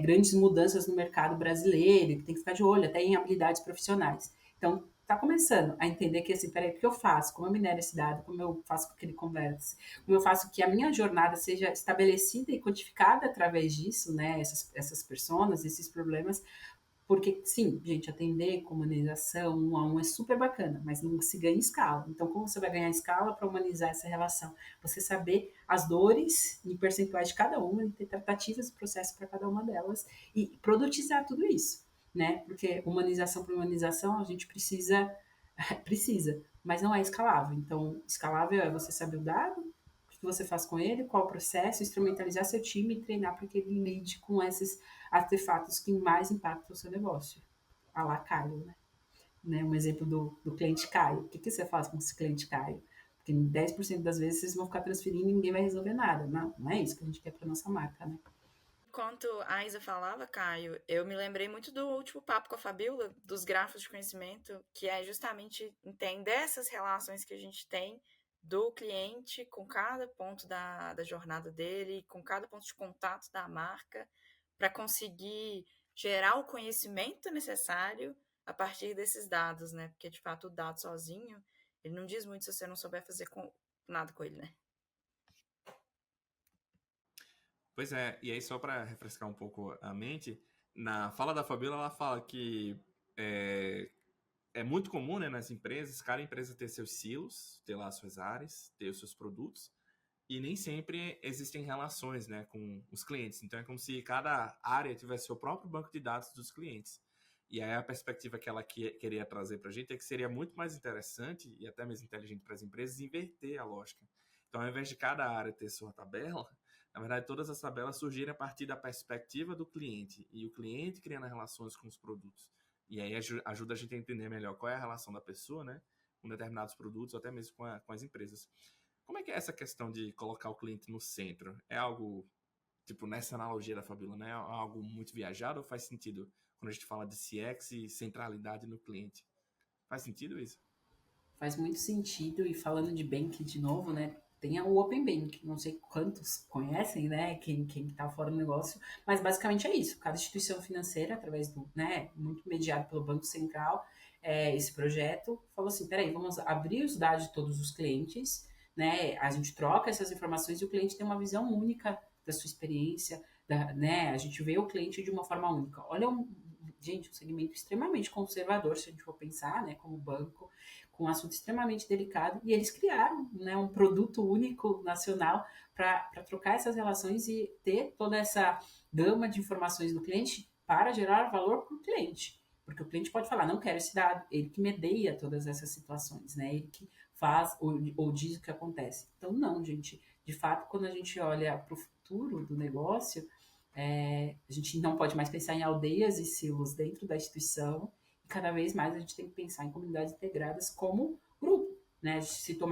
grandes mudanças no mercado brasileiro, que tem que ficar de olho até em habilidades profissionais. Então, está começando a entender que, assim, peraí, o que eu faço? Como eu minero esse dado? Como eu faço com que ele converse? Como eu faço que a minha jornada seja estabelecida e codificada através disso, né? Essas personas, esses problemas, porque, sim, gente, atender com humanização 1 a 1 é super bacana, mas não se ganha escala. Então, como você vai ganhar escala para humanizar essa relação? Você saber as dores em percentuais de cada uma, e ter tratativas e processos para cada uma delas e produtizar tudo isso, né? Porque humanização por humanização, a gente precisa Precisa, mas não é escalável. Então, escalável é você saber o dado, o que você faz com ele, qual o processo, instrumentalizar seu time e treinar para que ele lide com esses artefatos que mais impactam o seu negócio. A lá Caio, né? Um exemplo do cliente Caio. O que você faz com esse cliente Caio? Porque 10% das vezes vocês vão ficar transferindo e ninguém vai resolver nada. Não é isso que a gente quer para nossa marca, né? Enquanto a Isa falava, Caio, eu me lembrei muito do último papo com a Fabiola, dos grafos de conhecimento, que é justamente entender essas relações que a gente tem do cliente com cada ponto da jornada dele, com cada ponto de contato da marca, para conseguir gerar o conhecimento necessário a partir desses dados, né? Porque, de fato, o dado sozinho, ele não diz muito se você não souber fazer nada com ele, né? Pois é, e aí só para refrescar um pouco a mente, na fala da Fabiola, ela fala que é, é muito comum, né, nas empresas, cada empresa ter seus silos, ter lá suas áreas, ter os seus produtos, e nem sempre existem relações, né, com os clientes. Então é como se cada área tivesse seu próprio banco de dados dos clientes. E aí a perspectiva que ela queria trazer para a gente é que seria muito mais interessante e até mesmo inteligente para as empresas inverter a lógica. Então, ao invés de cada área ter sua tabela, na verdade, todas as tabelas surgirem a partir da perspectiva do cliente e o cliente criando relações com os produtos. E aí ajuda a gente a entender melhor qual é a relação da pessoa, né, com determinados produtos ou até mesmo com as empresas. Como é que é essa questão de colocar o cliente no centro? É algo, tipo, nessa analogia da Fabiola, né? É algo muito viajado ou faz sentido quando a gente fala de CX e centralidade no cliente? Faz sentido isso? Faz muito sentido, e falando de Bank de novo, né? Tem o Open Bank, não sei quantos conhecem, né? Quem tá fora do negócio, mas basicamente é isso. Cada instituição financeira, através do, né, muito mediado pelo Banco Central, esse projeto falou assim: peraí, vamos abrir os dados de todos os clientes, né? A gente troca essas informações e o cliente tem uma visão única da sua experiência, né? A gente vê o cliente de uma forma única. Olha, gente, um segmento extremamente conservador, se a gente for pensar, né, como banco, com um assunto extremamente delicado, e eles criaram, né, um produto único nacional para trocar essas relações e ter toda essa gama de informações do cliente para gerar valor para o cliente. Porque o cliente pode falar, não quero esse dado, ele que medeia todas essas situações, né? Ele que faz ou diz o que acontece. Então, não, gente. De fato, quando a gente olha para o futuro do negócio, a gente não pode mais pensar em aldeias e silos dentro da instituição, e cada vez mais a gente tem que pensar em comunidades integradas como grupo. Né? A gente citou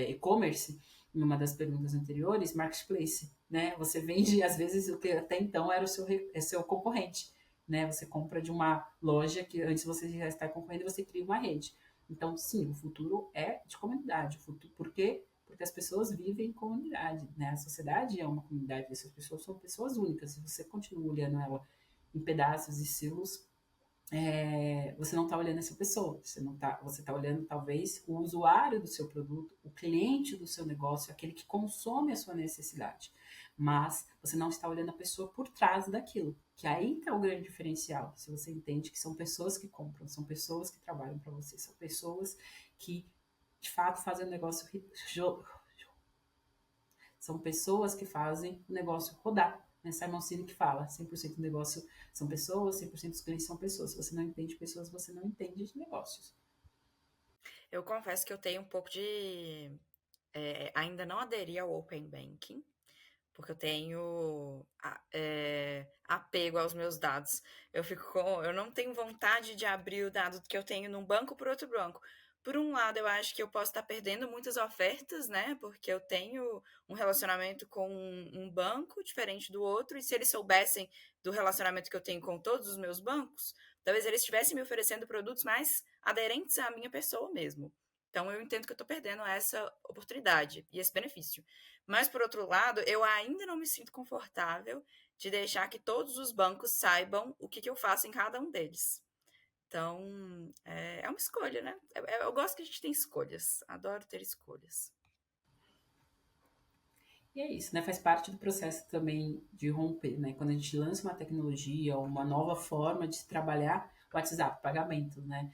e-commerce em uma das perguntas anteriores, marketplace. Né? Você vende, às vezes, o que até então era o seu concorrente. Né? Você compra de uma loja que antes você já está concorrendo e você cria uma rede. Então, sim, o futuro é de comunidade. O futuro, por quê? Porque as pessoas vivem em comunidade, né? A sociedade é uma comunidade, essas pessoas são pessoas únicas. Se você continua olhando ela em pedaços e silos, você não está olhando essa pessoa, você está olhando talvez o usuário do seu produto, o cliente do seu negócio, aquele que consome a sua necessidade. Mas você não está olhando a pessoa por trás daquilo, que aí está o grande diferencial. Se você entende que são pessoas que compram, são pessoas que trabalham para você, são pessoas que de fato fazem o negócio, são pessoas que fazem o negócio rodar. Né? Simon Sinek fala, 100% do negócio são pessoas, 100% dos clientes são pessoas. Se você não entende pessoas, você não entende de negócios. Eu confesso que eu tenho um pouco de... ainda não aderi ao Open Banking, porque eu tenho apego aos meus dados. Eu não tenho vontade de abrir o dado que eu tenho num banco por outro banco. Por um lado, eu acho que eu posso estar perdendo muitas ofertas, né? Porque eu tenho um relacionamento com um banco diferente do outro, e se eles soubessem do relacionamento que eu tenho com todos os meus bancos, talvez eles estivessem me oferecendo produtos mais aderentes à minha pessoa mesmo. Então, eu entendo que eu estou perdendo essa oportunidade e esse benefício. Mas, por outro lado, eu ainda não me sinto confortável de deixar que todos os bancos saibam o que eu faço em cada um deles. Então, é uma escolha, né? Eu gosto que a gente tem escolhas. Adoro ter escolhas. E é isso, né? Faz parte do processo também de romper, né? Quando a gente lança uma tecnologia ou uma nova forma de se trabalhar, WhatsApp, pagamento, né?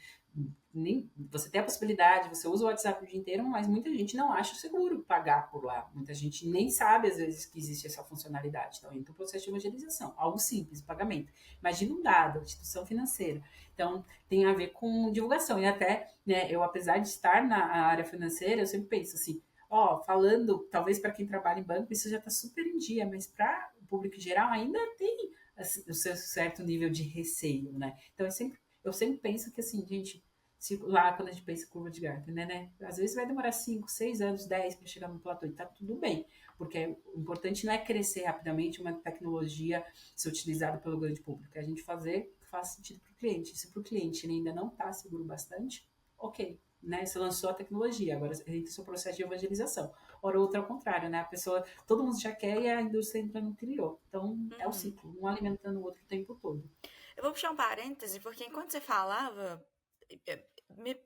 Você tem a possibilidade, você usa o WhatsApp o dia inteiro, mas muita gente não acha seguro pagar por lá. Muita gente nem sabe, às vezes, que existe essa funcionalidade. Então, entra o processo de evangelização, algo simples, pagamento. Imagina um dado, instituição financeira. Então, tem a ver com divulgação. E até, né, eu, apesar de estar na área financeira, eu sempre penso assim, falando, talvez para quem trabalha em banco, isso já está super em dia, mas para o público em geral ainda tem assim, o seu certo nível de receio, né? Então, eu sempre penso que, assim, gente, lá quando a gente pensa em curva de Gartner, né? Às vezes vai demorar 5, 6 anos, 10 para chegar no platô e tá tudo bem, porque o importante não é crescer rapidamente uma tecnologia ser utilizada pelo grande público, é a gente fazer que faça sentido para o cliente. Se para o cliente ele ainda não está seguro bastante, ok, né? Você lançou a tecnologia, agora entra o seu processo de evangelização. Ora, outro ao contrário, né? A pessoa, todo mundo já quer e a indústria ainda não criou. Então, é o ciclo, um alimentando o outro o tempo todo. Eu vou puxar um parêntese, porque enquanto você falava,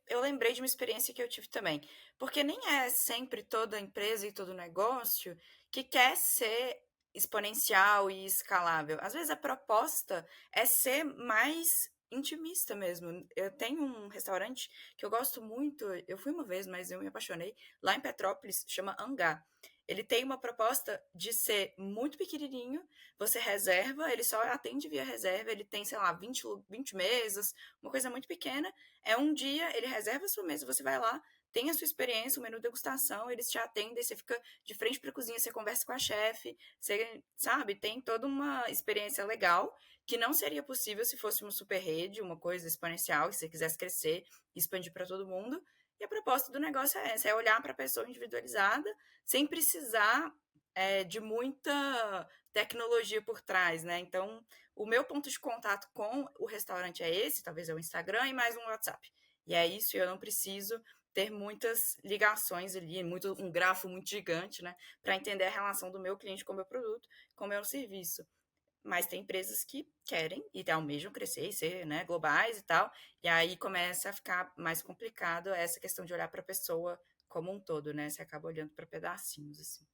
eu lembrei de uma experiência que eu tive também. Porque nem é sempre toda empresa e todo negócio que quer ser exponencial e escalável. Às vezes a proposta é ser mais intimista mesmo. Eu tenho um restaurante que eu gosto muito, eu fui uma vez, mas eu me apaixonei, lá em Petrópolis, chama Angá. Ele tem uma proposta de ser muito pequenininho, você reserva, ele só atende via reserva, ele tem, sei lá, 20 mesas, uma coisa muito pequena. É um dia, ele reserva a sua mesa, você vai lá, tem a sua experiência, o menu degustação, eles te atendem, você fica de frente para a cozinha, você conversa com a chefe, você, sabe, tem toda uma experiência legal, que não seria possível se fosse uma super rede, uma coisa exponencial, se você quisesse crescer e expandir para todo mundo. E a proposta do negócio é essa, é olhar para a pessoa individualizada, sem precisar de muita tecnologia por trás, né? Então, o meu ponto de contato com o restaurante é esse, talvez é o Instagram e mais um WhatsApp. E é isso, eu não preciso ter muitas ligações ali, um grafo muito gigante, né? Para entender a relação do meu cliente com o meu produto, com o meu serviço. Mas tem empresas que querem e almejam crescer e ser, né, globais e tal. E aí começa a ficar mais complicado essa questão de olhar para a pessoa como um todo, né? Você acaba olhando para pedacinhos, assim.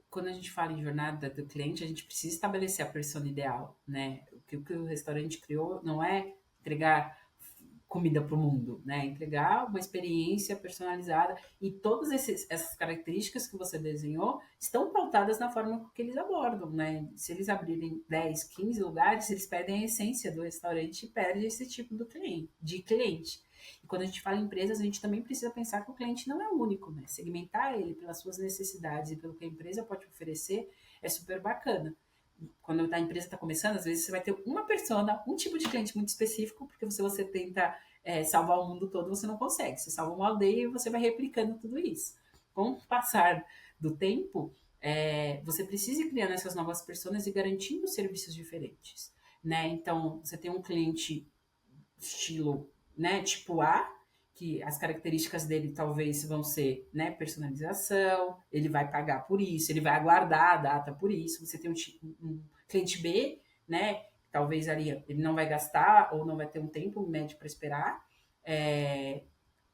Quando a gente fala em jornada do cliente, a gente precisa estabelecer a persona ideal, né? O que o restaurante criou não é entregar comida para o mundo, né? Entregar uma experiência personalizada e todas essas características que você desenhou estão pautadas na forma que eles abordam, né? Se eles abrirem 10, 15 lugares, eles perdem a essência do restaurante e perdem esse tipo de cliente. E quando a gente fala em empresas, a gente também precisa pensar que o cliente não é o único, né? Segmentar ele pelas suas necessidades e pelo que a empresa pode oferecer é super bacana. Quando a empresa está começando, às vezes você vai ter uma persona, um tipo de cliente muito específico, porque se você tenta salvar o mundo todo, você não consegue. Você salva uma aldeia e você vai replicando tudo isso. Com o passar do tempo, você precisa ir criando essas novas personas e garantindo serviços diferentes. Né? Então, você tem um cliente estilo, né, tipo A, que as características dele talvez vão ser, né, personalização, ele vai pagar por isso, ele vai aguardar a data por isso. Você tem um cliente B, né, talvez ali ele não vai gastar ou não vai ter um tempo médio para esperar.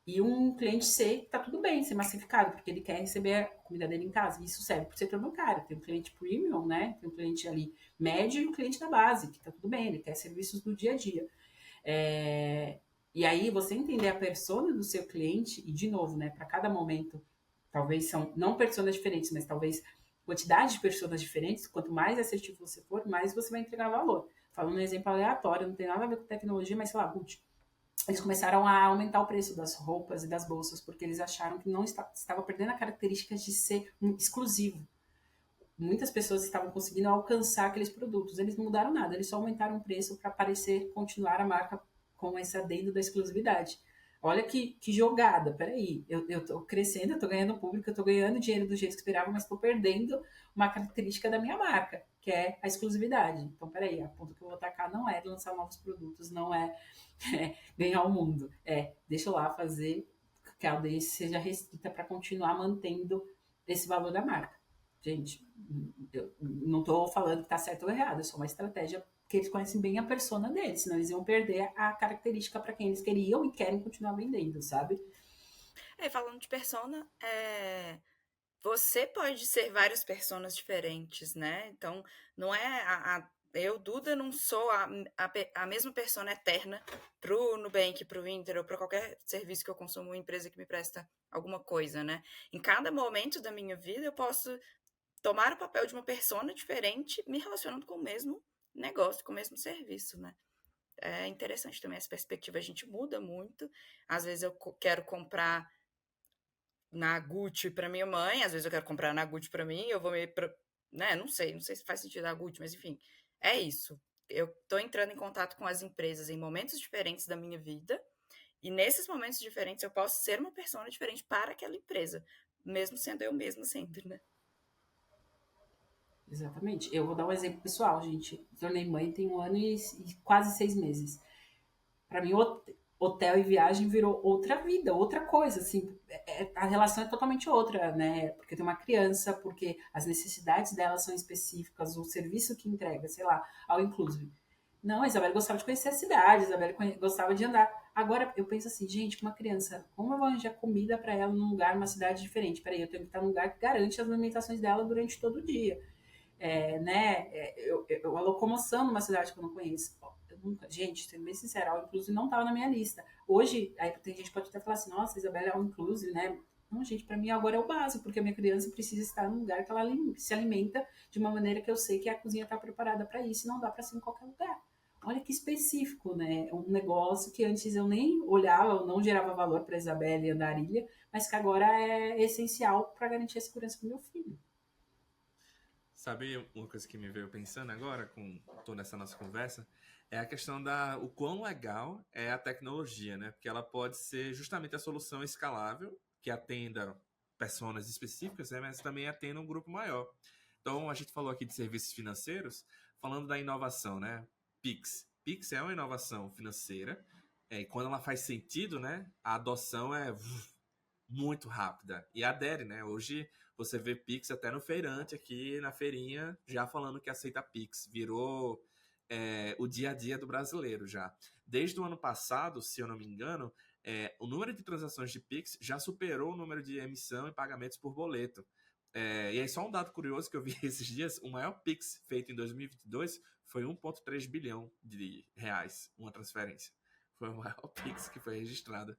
E um cliente C que tá tudo bem ser massificado, porque ele quer receber a comida dele em casa. Isso serve para o setor bancário. Tem um cliente premium, né? Tem um cliente ali médio e um cliente da base, que tá tudo bem, ele quer serviços do dia a dia. E aí você entender a persona do seu cliente, e de novo, né, para cada momento, talvez são não personas diferentes, mas talvez quantidade de pessoas diferentes, quanto mais assertivo você for, mais você vai entregar valor. Falando um exemplo aleatório, não tem nada a ver com tecnologia, mas sei lá, Gucci. Eles começaram a aumentar o preço das roupas e das bolsas, porque eles acharam que não estava perdendo a característica de ser exclusivo. Muitas pessoas estavam conseguindo alcançar aqueles produtos. Eles não mudaram nada, eles só aumentaram o preço para parecer continuar a marca com esse adendo da exclusividade. Olha que jogada, peraí, eu tô crescendo, eu tô ganhando público, eu tô ganhando dinheiro do jeito que esperava, mas tô perdendo uma característica da minha marca, que é a exclusividade. Então, peraí, a ponto que eu vou atacar não é lançar novos produtos, não ganhar o mundo. Deixa eu lá fazer que a audiência seja restrita para continuar mantendo esse valor da marca. Gente, eu não estou falando que está certo ou errado, é só uma estratégia que eles conhecem bem a persona deles, senão eles iam perder a característica para quem eles queriam e querem continuar vendendo, sabe? Falando de persona, você pode ser várias personas diferentes, né? Então, não é eu, Duda, não sou a mesma persona eterna pro Nubank, pro Inter ou para qualquer serviço que eu consumo, uma empresa que me presta alguma coisa, né? Em cada momento da minha vida eu posso tomar o papel de uma persona diferente, me relacionando com o mesmo negócio, com o mesmo serviço, né? É interessante também essa perspectiva, a gente muda muito. Às vezes eu quero comprar na Gucci para minha mãe, às vezes eu quero comprar na Gucci para mim, eu vou né, não sei se faz sentido a Gucci, mas enfim, é isso. Eu tô entrando em contato com as empresas em momentos diferentes da minha vida, e nesses momentos diferentes eu posso ser uma persona diferente para aquela empresa, mesmo sendo eu mesma sempre, né? Exatamente. Eu vou dar um exemplo pessoal, gente. Tornei mãe tem 1 ano e quase 6 meses. Para mim, hotel e viagem virou outra vida, outra coisa, assim, a relação é totalmente outra, né? Porque tem uma criança, porque as necessidades dela são específicas, o serviço que entrega, sei lá, ao inclusive. Não, a Isabela gostava de conhecer a cidade, a Isabela gostava de andar. Agora eu penso assim, gente, uma criança, como eu vou arranjar comida para ela num lugar, numa cidade diferente? Peraí, eu tenho que estar num lugar que garante as alimentações dela durante todo o dia. Né? A locomoção numa cidade que eu não conheço. Eu nunca, gente, sendo bem sincera, All Inclusive não estava na minha lista. Hoje, aí tem gente que pode até falar assim, nossa, Isabela é All Inclusive, né? Não, gente, para mim agora é o básico, porque a minha criança precisa estar num lugar que ela se alimenta de uma maneira que eu sei que a cozinha está preparada para isso e não dá para ser em qualquer lugar. Olha que específico, né? Um negócio que antes eu nem olhava, eu não gerava valor para Isabela e Andarilha, mas que agora é essencial para garantir a segurança do meu filho. Sabe uma coisa que me veio pensando agora com toda essa nossa conversa? É a questão da o quão legal é a tecnologia, né? Porque ela pode ser justamente a solução escalável que atenda pessoas específicas, né? Mas também atenda um grupo maior. Então, a gente falou aqui de serviços financeiros, falando da inovação, né? Pix. Pix é uma inovação financeira, e quando ela faz sentido, né? A adoção é muito rápida e adere, né? Hoje você vê Pix até no feirante aqui na feirinha, já falando que aceita Pix. Virou o dia a dia do brasileiro já. Desde o ano passado, se eu não me engano, o número de transações de Pix já superou o número de emissão e pagamentos por boleto. E aí, só um dado curioso que eu vi esses dias: o maior Pix feito em 2022 foi 1,3 bilhão de reais, uma transferência. Foi o maior Pix que foi registrado.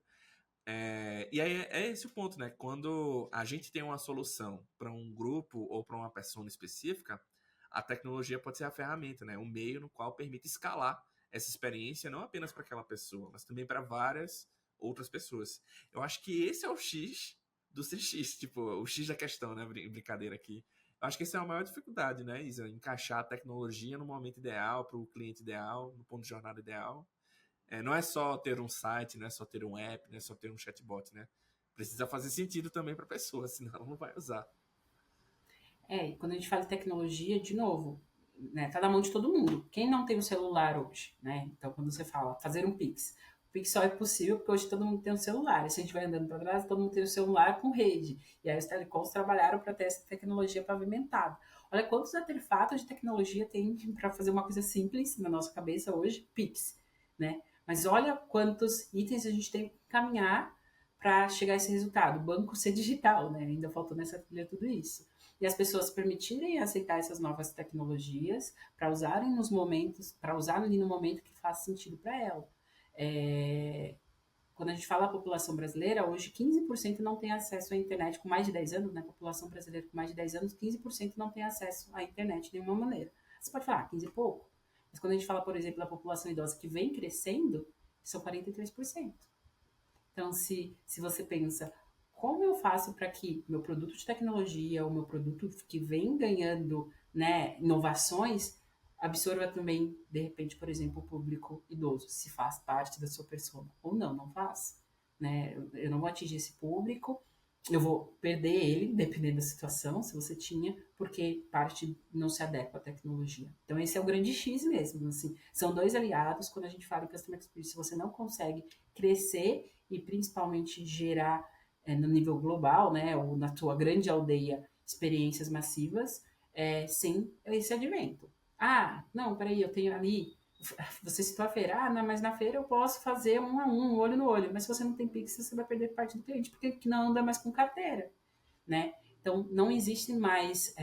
E aí é esse o ponto, né? Quando a gente tem uma solução para um grupo ou para uma pessoa específica, a tecnologia pode ser a ferramenta, né? O meio no qual permite escalar essa experiência não apenas para aquela pessoa, mas também para várias outras pessoas. Eu acho que esse é o X do CX, tipo, o X da questão, né? Brincadeira aqui. Eu acho que essa é a maior dificuldade, né, Isa? Encaixar a tecnologia no momento ideal, para o cliente ideal, no ponto de jornada ideal. Não é só ter um site, não é só ter um app, não é só ter um chatbot, né? Precisa fazer sentido também para a pessoa, senão ela não vai usar. E quando a gente fala de tecnologia, de novo, né, tá na mão de todo mundo. Quem não tem um celular hoje, né? Então, quando você fala fazer um Pix, o Pix só é possível porque hoje todo mundo tem um celular. E se a gente vai andando para trás, todo mundo tem um celular com rede. E aí os telecoms trabalharam para ter essa tecnologia pavimentada. Olha quantos artefatos de tecnologia tem para fazer uma coisa simples na nossa cabeça hoje, Pix, né? Mas olha quantos itens a gente tem que caminhar para chegar a esse resultado. O banco ser digital, né? Ainda faltou nessa trilha tudo isso. E as pessoas permitirem aceitar essas novas tecnologias para usarem nos momentos, para usar ali no momento que faz sentido para ela. Quando a gente fala a população brasileira, hoje 15% não tem acesso à internet com mais de 10 anos, né? A população brasileira com mais de 10 anos, 15% não tem acesso à internet de nenhuma maneira. Você pode falar, 15 e pouco. Mas quando a gente fala, por exemplo, da população idosa que vem crescendo, são 43%. Então, se você pensa, como eu faço para que meu produto de tecnologia, o meu produto que vem ganhando, né, inovações, absorva também, de repente, por exemplo, o público idoso, se faz parte da sua persona ou não, não faz. Né? Eu não vou atingir esse público, eu vou perder ele, dependendo da situação, se você tinha, porque parte não se adequa à tecnologia. Então, esse é o grande X mesmo. Assim, são dois aliados. Quando a gente fala em Customer Experience, você não consegue crescer e principalmente gerar no nível global, né, ou na tua grande aldeia, experiências massivas, sem esse advento. Ah, não, peraí, eu tenho ali, você citou a feira, não, mas na feira eu posso fazer 1 a 1, olho no olho, mas se você não tem Pix, você vai perder parte do cliente, porque não anda mais com carteira, né? Então, não existe mais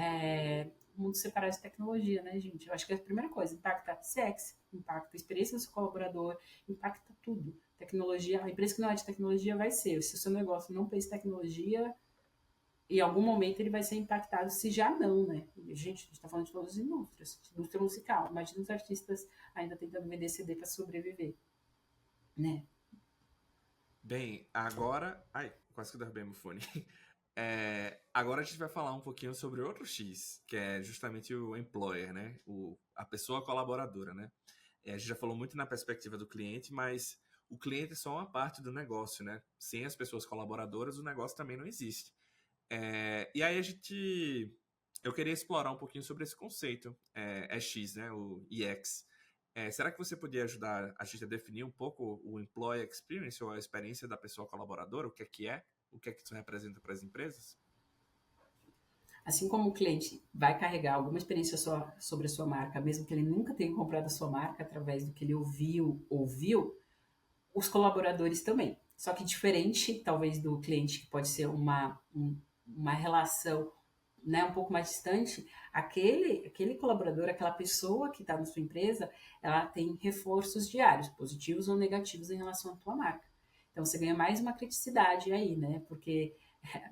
mundo separado de tecnologia, né, gente? Eu acho que é a primeira coisa, impacta CX, impacta a experiência do seu colaborador, impacta tudo. Tecnologia, a empresa que não é de tecnologia vai ser. Se o seu negócio não fez tecnologia, em algum momento ele vai ser impactado, se já não, né? Gente, a gente está falando de todas as indústrias, indústria musical. Imagina os artistas ainda tentando vender CD para sobreviver, né? Bem, agora. Ai, quase que eu derrubei meu fone. Agora a gente vai falar um pouquinho sobre outro X, que é justamente o employer, né? A pessoa colaboradora, né? A gente já falou muito na perspectiva do cliente, mas o cliente é só uma parte do negócio, né? Sem as pessoas colaboradoras, o negócio também não existe. E aí eu queria explorar um pouquinho sobre esse conceito, EX, né? O EX. Será que você podia ajudar a gente a definir um pouco o Employee Experience ou a experiência da pessoa colaboradora? O que é que isso representa para as empresas? Assim como o cliente vai carregar alguma experiência sobre a sua marca, mesmo que ele nunca tenha comprado a sua marca através do que ele ouviu, os colaboradores também. Só que diferente, talvez, do cliente, que pode ser uma relação, né, um pouco mais distante, aquele colaborador, aquela pessoa que está na sua empresa, ela tem reforços diários, positivos ou negativos em relação à tua marca. Então você ganha mais uma criticidade aí, né? Porque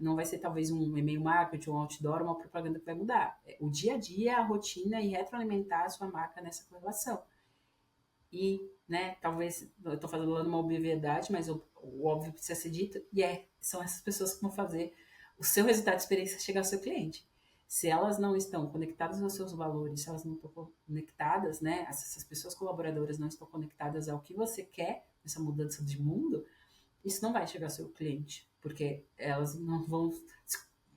não vai ser talvez um e-mail marketing, um outdoor, uma propaganda que vai mudar. O dia a dia, a rotina e retroalimentar a sua marca nessa correlação. E, né, talvez, eu estou falando uma obviedade, mas o óbvio precisa ser dito, são essas pessoas que vão fazer o seu resultado de experiência chegar ao seu cliente. Se elas não estão conectadas aos seus valores, se elas não estão conectadas, né, essas pessoas colaboradoras não estão conectadas ao que você quer, essa mudança de mundo, isso não vai chegar ao seu cliente, porque elas não vão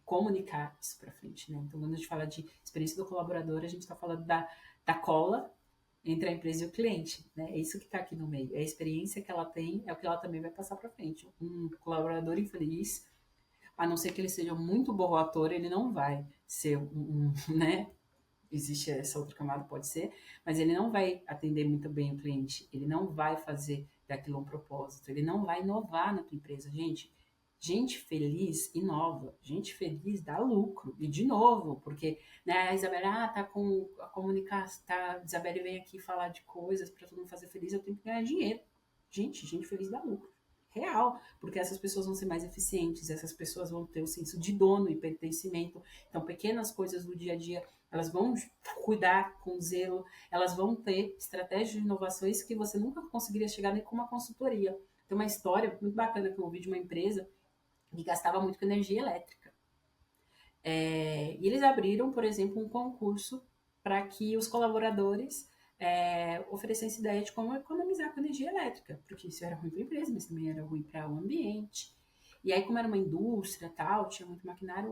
comunicar isso para frente, né? Então, quando a gente fala de experiência do colaborador, a gente está falando da cola entre a empresa e o cliente, né? É isso que está aqui no meio. É a experiência que ela tem, é o que ela também vai passar para frente. Um colaborador infeliz, a não ser que ele seja muito bom ator, ele não vai ser né? Existe essa outra camada, pode ser, mas ele não vai atender muito bem o cliente, ele não vai fazer daquilo um propósito, ele não vai inovar na tua empresa. Gente feliz inova, gente feliz dá lucro. E de novo, porque né, a Isabela, tá com a comunicação, tá, a Isabela vem aqui falar de coisas para todo mundo fazer feliz, eu tenho que ganhar dinheiro. Gente feliz dá lucro. Real, porque essas pessoas vão ser mais eficientes, essas pessoas vão ter o senso de dono e pertencimento. Então, pequenas coisas do dia a dia, elas vão cuidar com zelo, elas vão ter estratégias de inovações que você nunca conseguiria chegar nem com uma consultoria. Tem uma história muito bacana que eu ouvi de uma empresa que gastava muito com energia elétrica. E eles abriram, por exemplo, um concurso para que os colaboradores oferecessem ideia de como economizar com energia elétrica, porque isso era ruim para a empresa, mas também era ruim para o ambiente. E aí, como era uma indústria tal, tinha muito maquinário,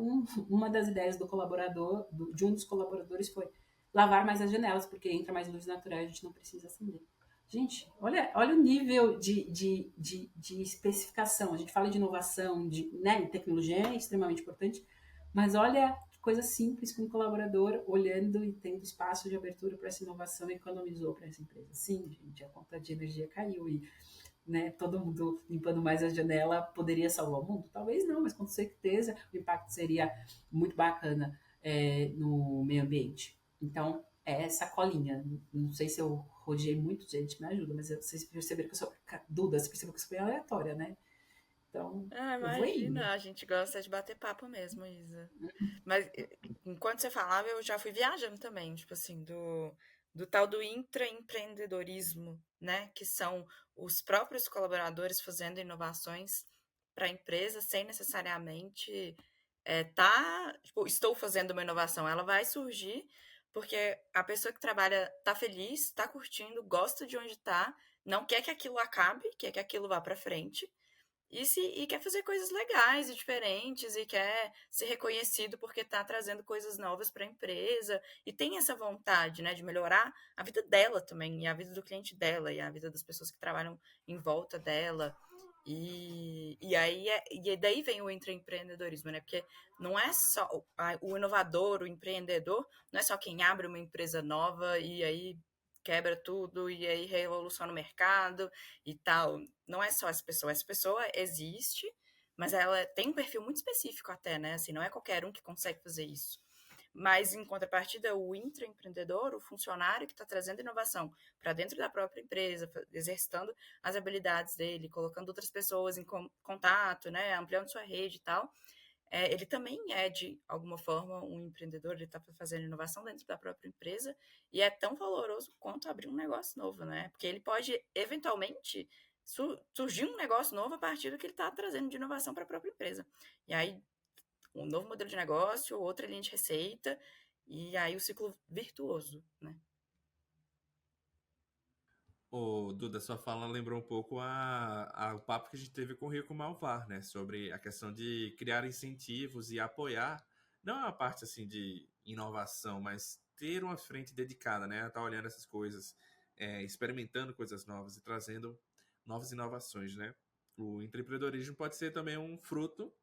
uma das ideias do colaborador, de um dos colaboradores foi lavar mais as janelas, porque entra mais luz natural e a gente não precisa acender. Gente, olha o nível de especificação. A gente fala de inovação, né, tecnologia é extremamente importante, mas olha que coisa simples que um colaborador, olhando e tendo espaço de abertura para essa inovação, economizou para essa empresa. Sim, gente, a conta de energia caiu e né, todo mundo limpando mais a janela poderia salvar o mundo? Talvez não, mas com certeza o impacto seria muito bacana no meio ambiente. Então, é essa colinha. Não sei se eu rodeei muito, gente, me ajuda, mas vocês perceberam que eu sou. Duda, você percebeu que eu sou bem aleatória, né? Então, eu vou indo. Imagina, a gente gosta de bater papo mesmo, Isa. Mas enquanto você falava, eu já fui viajando também, tipo assim, do tal do intraempreendedorismo, né? Que são os próprios colaboradores fazendo inovações para a empresa sem necessariamente tipo, estou fazendo uma inovação. Ela vai surgir porque a pessoa que trabalha tá feliz, tá curtindo, gosta de onde tá, não quer que aquilo acabe, quer que aquilo vá para frente. E quer fazer coisas legais e diferentes e quer ser reconhecido porque está trazendo coisas novas para a empresa e tem essa vontade, né, de melhorar a vida dela também, e a vida do cliente dela, e a vida das pessoas que trabalham em volta dela. E daí vem o intraempreendedorismo, né? Porque não é só o inovador, o empreendedor, não é só quem abre uma empresa nova e aí quebra tudo e aí revoluciona o mercado e tal. Não é só essa pessoa existe, mas ela tem um perfil muito específico até, né? Assim, não é qualquer um que consegue fazer isso. Mas, em contrapartida, o intraempreendedor, o funcionário que está trazendo inovação para dentro da própria empresa, exercitando as habilidades dele, colocando outras pessoas em contato, né, ampliando sua rede e tal, ele também é, de alguma forma, um empreendedor, ele está fazendo inovação dentro da própria empresa e é tão valoroso quanto abrir um negócio novo, né? Porque ele pode, eventualmente, surgir um negócio novo a partir do que ele está trazendo de inovação para a própria empresa. E aí, um novo modelo de negócio, outra linha de receita, e aí o ciclo virtuoso, né? Ô, Duda, sua fala lembrou um pouco o papo que a gente teve com o Rico Malvar, né? Sobre a questão de criar incentivos e apoiar, não é uma parte assim de inovação, mas ter uma frente dedicada, né? Tá olhando essas coisas, experimentando coisas novas e trazendo novas inovações, né? O empreendedorismo pode ser também um fruto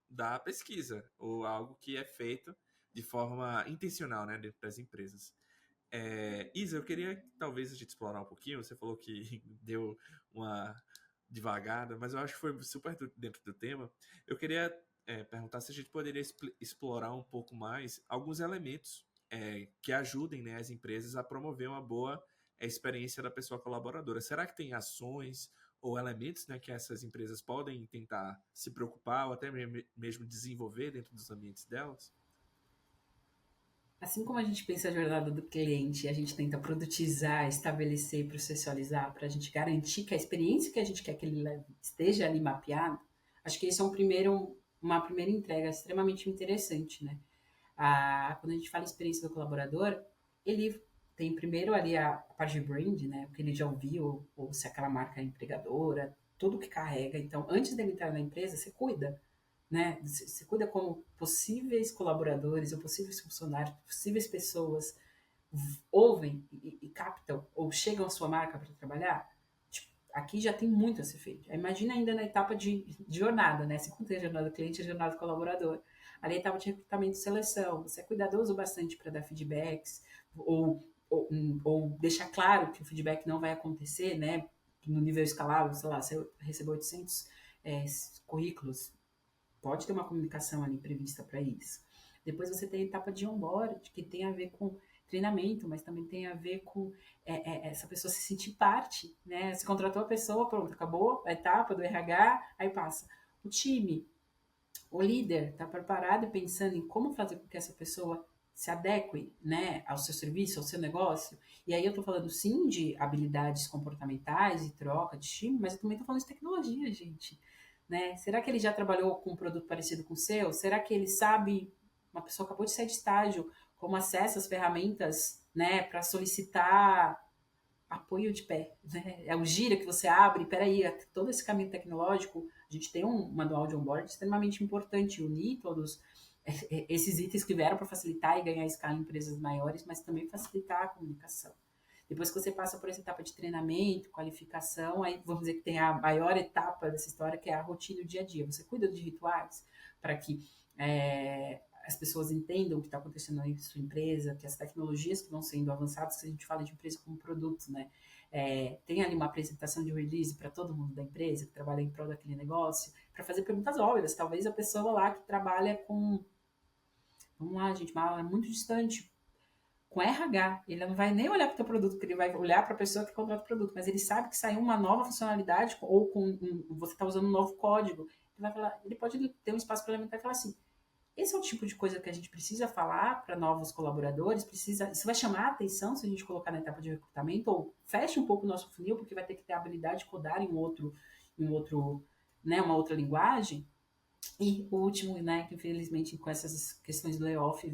da pesquisa, ou algo que é feito de forma intencional, né, dentro das empresas. Isa, eu queria que talvez a gente explorar um pouquinho. Você falou que deu uma devagada, mas eu acho que foi super dentro do tema. Eu queria perguntar se a gente poderia explorar um pouco mais alguns elementos que ajudem, né, as empresas a promover uma boa experiência da pessoa colaboradora. Será que tem ações ou elementos, né, que essas empresas podem tentar se preocupar ou até mesmo desenvolver dentro dos ambientes delas? Assim como a gente pensa a jornada do cliente, a gente tenta produtizar, estabelecer e processualizar para a gente garantir que a experiência que a gente quer que ele leve esteja ali mapeada, acho que esse é uma primeira entrega extremamente interessante, né? Quando a gente fala experiência do colaborador, ele tem primeiro ali a parte de brand, né? O que ele já ouviu, ou se aquela marca é empregadora, tudo que carrega. Então, antes dele entrar na empresa, você cuida, né? Você cuida como possíveis colaboradores, ou possíveis funcionários, possíveis pessoas ouvem e captam ou chegam à sua marca para trabalhar. Tipo, aqui já tem muito a ser feito. Imagina ainda na etapa de jornada, né? Se contém a jornada do cliente e a jornada do colaborador. Ali a etapa de recrutamento e seleção. Você é cuidadoso bastante para dar feedbacks ou deixar claro que o feedback não vai acontecer, né? No nível escalável, sei lá, você recebeu 800 currículos, pode ter uma comunicação ali prevista para isso. Depois você tem a etapa de onboard, que tem a ver com treinamento, mas também tem a ver com essa pessoa se sentir parte, né? Você contratou a pessoa, pronto, acabou a etapa do RH, aí passa. O time, o líder está preparado e pensando em como fazer com que essa pessoa se adeque, né, ao seu serviço, ao seu negócio. E aí eu estou falando sim de habilidades comportamentais e troca de time, mas eu também estou falando de tecnologia, gente. Né? Será que ele já trabalhou com um produto parecido com o seu? Será que ele sabe, uma pessoa acabou de sair de estágio, como acessa as ferramentas, né, para solicitar apoio de pé, né? É o gira que você abre, peraí, todo esse caminho tecnológico, a gente tem um manual de onboard extremamente importante, unir todos esses itens que vieram para facilitar e ganhar escala em empresas maiores, mas também facilitar a comunicação. Depois que você passa por essa etapa de treinamento, qualificação, aí vamos dizer que tem a maior etapa dessa história, que é a rotina do dia a dia. Você cuida de rituais para que as pessoas entendam o que está acontecendo na sua empresa, que as tecnologias que vão sendo avançadas, que a gente fala de empresa como produto, né? Tem ali uma apresentação de release para todo mundo da empresa que trabalha em prol daquele negócio, para fazer perguntas óbvias. Talvez a pessoa lá que trabalha com, vamos lá, gente, uma área muito distante, com RH, ele não vai nem olhar para o teu produto, porque ele vai olhar para a pessoa que contrata o produto, mas ele sabe que saiu uma nova funcionalidade ou você está usando um novo código. Ele vai falar, ele pode ter um espaço parlamentar e falar assim: esse é o tipo de coisa que a gente precisa falar para novos colaboradores, isso vai chamar a atenção se a gente colocar na etapa de recrutamento, ou fecha um pouco o nosso funil, porque vai ter que ter a habilidade de codar em outro, né, uma outra linguagem. E o último, né, que infelizmente com essas questões do layoff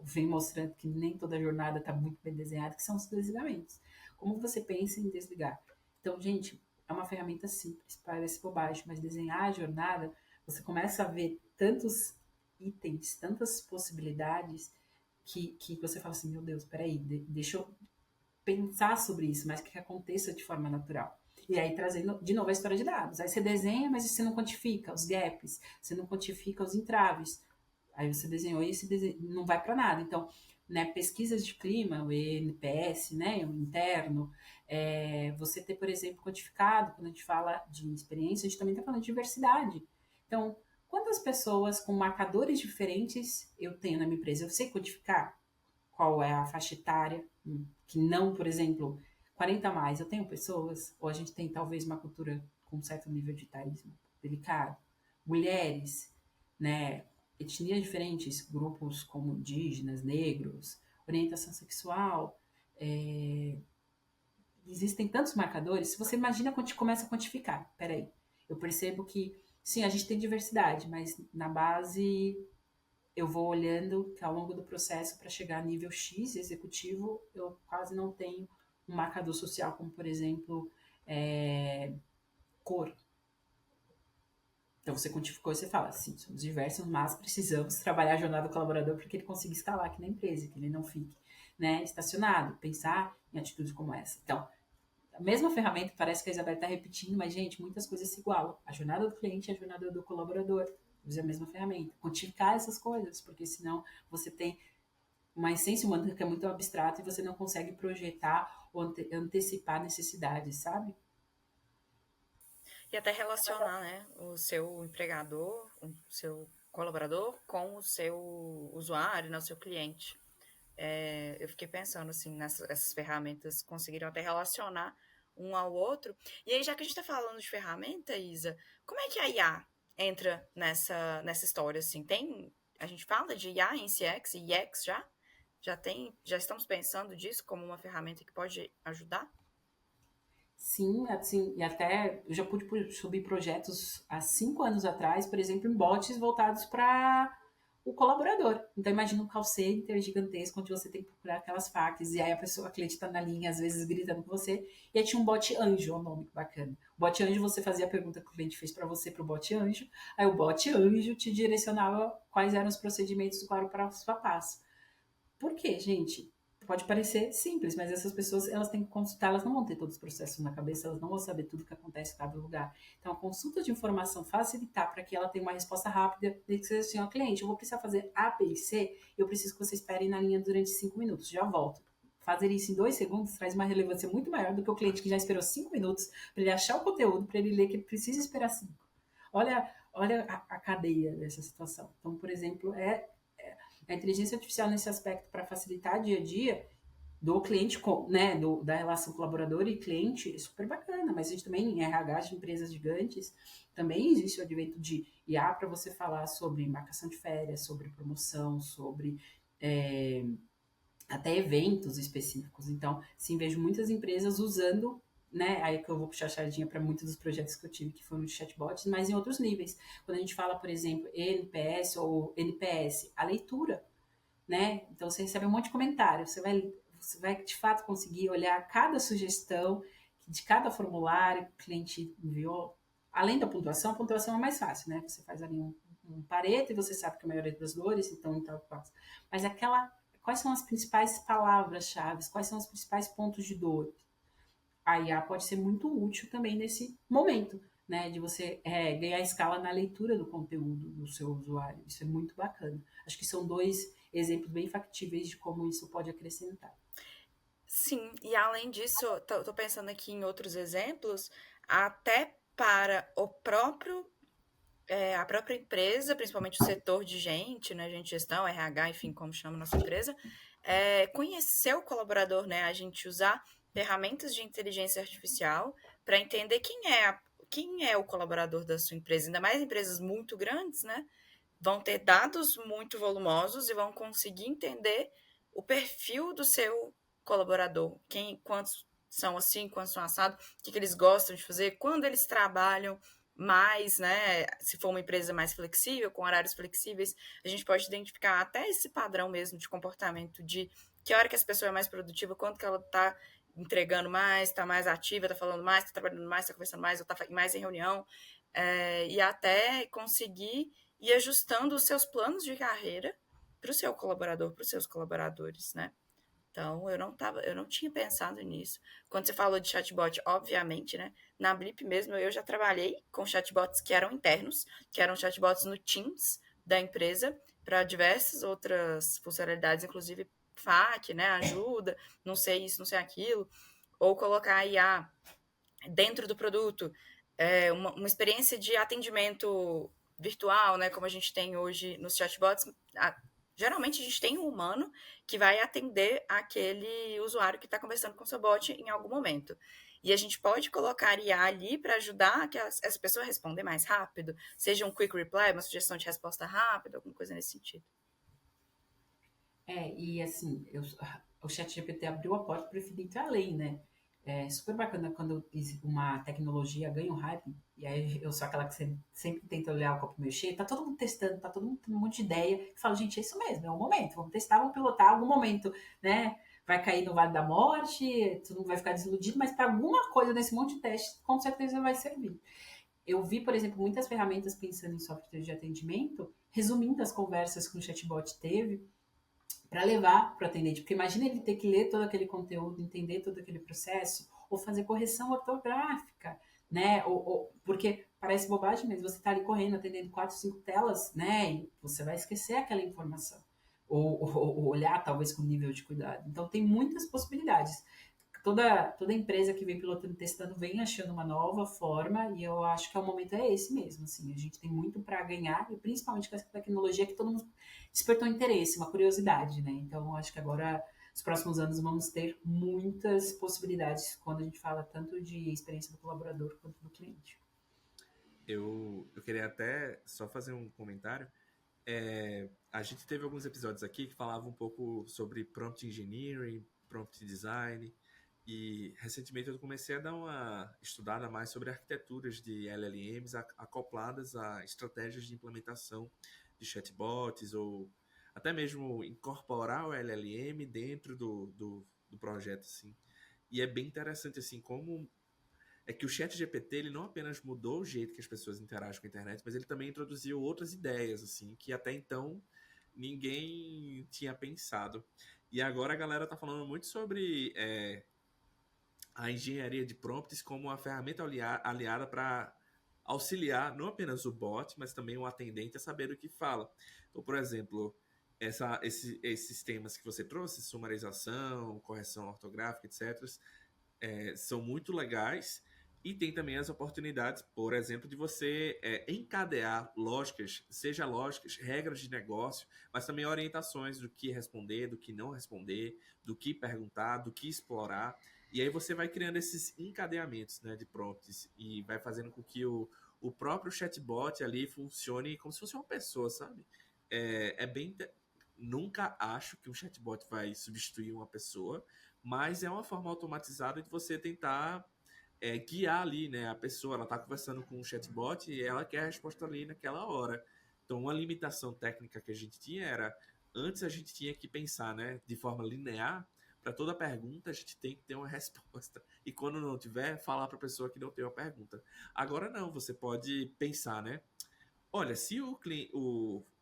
vem mostrando que nem toda a jornada está muito bem desenhada, que são os desligamentos. Como você pensa em desligar? Então, gente, é uma ferramenta simples, parece bobagem, mas desenhar a jornada, você começa a ver tantos itens, tantas possibilidades, que você fala assim, meu Deus, peraí, deixa eu pensar sobre isso, mas que aconteça de forma natural. E aí trazendo de novo a história de dados. Aí você desenha, mas você não quantifica os gaps, você não quantifica os entraves. Aí você desenhou e esse não vai para nada. Então, né, pesquisas de clima, o NPS, né, o interno, você ter, por exemplo, quantificado, quando a gente fala de experiência, a gente também está falando de diversidade. Então, quantas pessoas com marcadores diferentes eu tenho na minha empresa? Eu sei codificar qual é a faixa etária, que não, por exemplo, 40 a mais. Eu tenho pessoas, ou a gente tem talvez uma cultura com um certo nível de etarismo delicado. Mulheres, né? Etnias diferentes, grupos como indígenas, negros, orientação sexual. Existem tantos marcadores. Se você imagina quando começa a quantificar, peraí, eu percebo que sim, a gente tem diversidade, mas na base eu vou olhando que ao longo do processo para chegar a nível X executivo, eu quase não tenho um marcador social como, por exemplo, cor. Então você quantificou e você fala, sim, somos diversos, mas precisamos trabalhar a jornada do colaborador para que ele consiga escalar aqui na empresa, que ele não fique, né, estacionado, pensar em atitudes como essa. Então, a mesma ferramenta, parece que a Isabel está repetindo, mas, gente, muitas coisas se igualam. A jornada do cliente e a jornada do colaborador. Use a mesma ferramenta. Quantificar essas coisas, porque senão você tem uma essência humana que é muito abstrata e você não consegue projetar ou antecipar necessidades, sabe? E até relacionar, né, o seu empregador, o seu colaborador com o seu usuário, né, o seu cliente. Eu fiquei pensando, assim, essas ferramentas conseguiram até relacionar um ao outro. E aí, já que a gente está falando de ferramenta, Isa, como é que a IA entra nessa história, assim? A gente fala de IA em CX e UX já? Já estamos pensando disso como uma ferramenta que pode ajudar? Sim, assim, e até eu já pude subir projetos há 5 anos atrás, por exemplo, em bots voltados para o colaborador. Então, imagina um call center gigantesco onde você tem que procurar aquelas facs, e aí a cliente está na linha, às vezes gritando com você, e aí tinha um bot anjo, um nome bacana. O bot anjo, você fazia a pergunta que o cliente fez para você pro bot anjo, aí o bot anjo te direcionava quais eram os procedimentos do passo a passo. Por quê, gente? Pode parecer simples, mas essas pessoas, elas têm que consultar, elas não vão ter todos os processos na cabeça, elas não vão saber tudo que acontece em cada lugar. Então, a consulta de informação facilitar para que ela tenha uma resposta rápida, de que seja assim, ó, cliente, eu vou precisar fazer A, B e C, eu preciso que você espere na linha durante 5 minutos, já volto. Fazer isso em 2 segundos traz uma relevância muito maior do que o cliente que já esperou 5 minutos para ele achar o conteúdo, para ele ler que ele precisa esperar 5. Olha a cadeia dessa situação. Então, por exemplo, a inteligência artificial nesse aspecto para facilitar dia a dia do cliente, né, da relação colaborador e cliente, é super bacana, mas a gente também, em RH de empresas gigantes, também existe o advento de IA para você falar sobre marcação de férias, sobre promoção, sobre até eventos específicos. Então, sim, vejo muitas empresas usando, né, aí que eu vou puxar a sardinha para muitos dos projetos que eu tive que foram de chatbots, mas em outros níveis. Quando a gente fala, por exemplo, NPS ou NPS, a leitura, né? Então você recebe um monte de comentário, você vai de fato conseguir olhar cada sugestão de cada formulário que o cliente enviou. Além da pontuação, a pontuação é mais fácil, né? Você faz ali um pareto e você sabe que a maioria das dores, então tal quase. Mas quais são as principais palavras-chave, quais são os principais pontos de dor? A IA pode ser muito útil também nesse momento, né, de você ganhar escala na leitura do conteúdo do seu usuário. Isso é muito bacana. Acho que são 2 exemplos bem factíveis de como isso pode acrescentar. Sim, e além disso, tô pensando aqui em outros exemplos, até para a própria empresa, principalmente o setor de gente, né, gente de gestão, RH, enfim, como chama a nossa empresa, conhecer o colaborador, né, a gente usar ferramentas de inteligência artificial para entender quem é o colaborador da sua empresa, ainda mais empresas muito grandes, né, vão ter dados muito volumosos e vão conseguir entender o perfil do seu colaborador, quantos são assim, quantos são assados, o que eles gostam de fazer, quando eles trabalham mais, né? Se for uma empresa mais flexível, com horários flexíveis, a gente pode identificar até esse padrão mesmo de comportamento, de que hora que essa pessoa é mais produtiva, quanto que ela está entregando mais, está mais ativa, está falando mais, está trabalhando mais, está conversando mais, ou está mais em reunião, e até conseguir ir ajustando os seus planos de carreira para o seu colaborador, para os seus colaboradores, né? Então, eu não tinha pensado nisso. Quando você falou de chatbot, obviamente, né? Na Blip mesmo, eu já trabalhei com chatbots que eram internos, que eram chatbots no Teams da empresa, para diversas outras funcionalidades, inclusive FAQ, né? Ajuda, não sei isso, não sei aquilo. Ou colocar a IA dentro do produto, uma experiência de atendimento virtual, né, como a gente tem hoje nos chatbots, geralmente a gente tem um humano que vai atender aquele usuário que está conversando com o seu bot em algum momento. E a gente pode colocar IA ali para ajudar essa pessoa a responder mais rápido, seja um quick reply, uma sugestão de resposta rápida, alguma coisa nesse sentido. E assim, o ChatGPT abriu a porta para o infinito e além, né? É super bacana quando uma tecnologia ganha um hype, e aí eu sou aquela que sempre tenta olhar o copo meio cheio, tá todo mundo testando, tá todo mundo tendo um monte de ideia, e fala, gente, é isso mesmo, é o momento, vamos testar, vamos pilotar, algum momento, né? Vai cair no Vale da Morte, todo mundo vai ficar desiludido, mas para alguma coisa nesse monte de testes, com certeza vai servir. Eu vi, por exemplo, muitas ferramentas pensando em software de atendimento, resumindo as conversas que o chatbot teve, para levar para o atendente. Porque imagina ele ter que ler todo aquele conteúdo, entender todo aquele processo, ou fazer correção ortográfica, né? Porque parece bobagem, mas você está ali correndo, atendendo 4, 5 telas, né? E você vai esquecer aquela informação. Ou olhar, talvez, com nível de cuidado. Então, tem muitas possibilidades. Toda empresa que vem pilotando, testando, vem achando uma nova forma, e eu acho que o momento é esse mesmo, assim, a gente tem muito para ganhar, e principalmente com essa tecnologia que todo mundo despertou interesse, uma curiosidade, né? Então, eu acho que agora, nos próximos anos, vamos ter muitas possibilidades quando a gente fala tanto de experiência do colaborador quanto do cliente. Eu queria até só fazer um comentário. A gente teve alguns episódios aqui que falavam um pouco sobre prompt engineering, prompt design, e recentemente eu comecei a dar uma estudada mais sobre arquiteturas de LLMs acopladas a estratégias de implementação de chatbots, ou até mesmo incorporar o LLM dentro do projeto, assim. E é bem interessante, assim, como é que o ChatGPT ele não apenas mudou o jeito que as pessoas interagem com a internet, mas ele também introduziu outras ideias, assim, que até então ninguém tinha pensado. E agora a galera tá falando muito sobre a engenharia de prompts como uma ferramenta aliada para auxiliar não apenas o bot, mas também o atendente a saber o que fala. Então, por exemplo, esses temas que você trouxe, sumarização, correção ortográfica, etc., são muito legais. E tem também as oportunidades, por exemplo, de você encadear lógicas, seja lógicas, regras de negócio, mas também orientações do que responder, do que não responder, do que perguntar, do que explorar. E aí você vai criando esses encadeamentos, né, de prompts e vai fazendo com que o próprio chatbot ali funcione como se fosse uma pessoa, sabe? É bem. Nunca acho que um chatbot vai substituir uma pessoa, mas é uma forma automatizada de você tentar guiar ali, né? A pessoa, ela está conversando com um chatbot e ela quer a resposta ali naquela hora. Então, uma limitação técnica que a gente tinha era, antes a gente tinha que pensar, né, de forma linear, para toda pergunta a gente tem que ter uma resposta. E quando não tiver, falar para a pessoa que não tem uma pergunta. Agora não, você pode pensar, né? Olha, se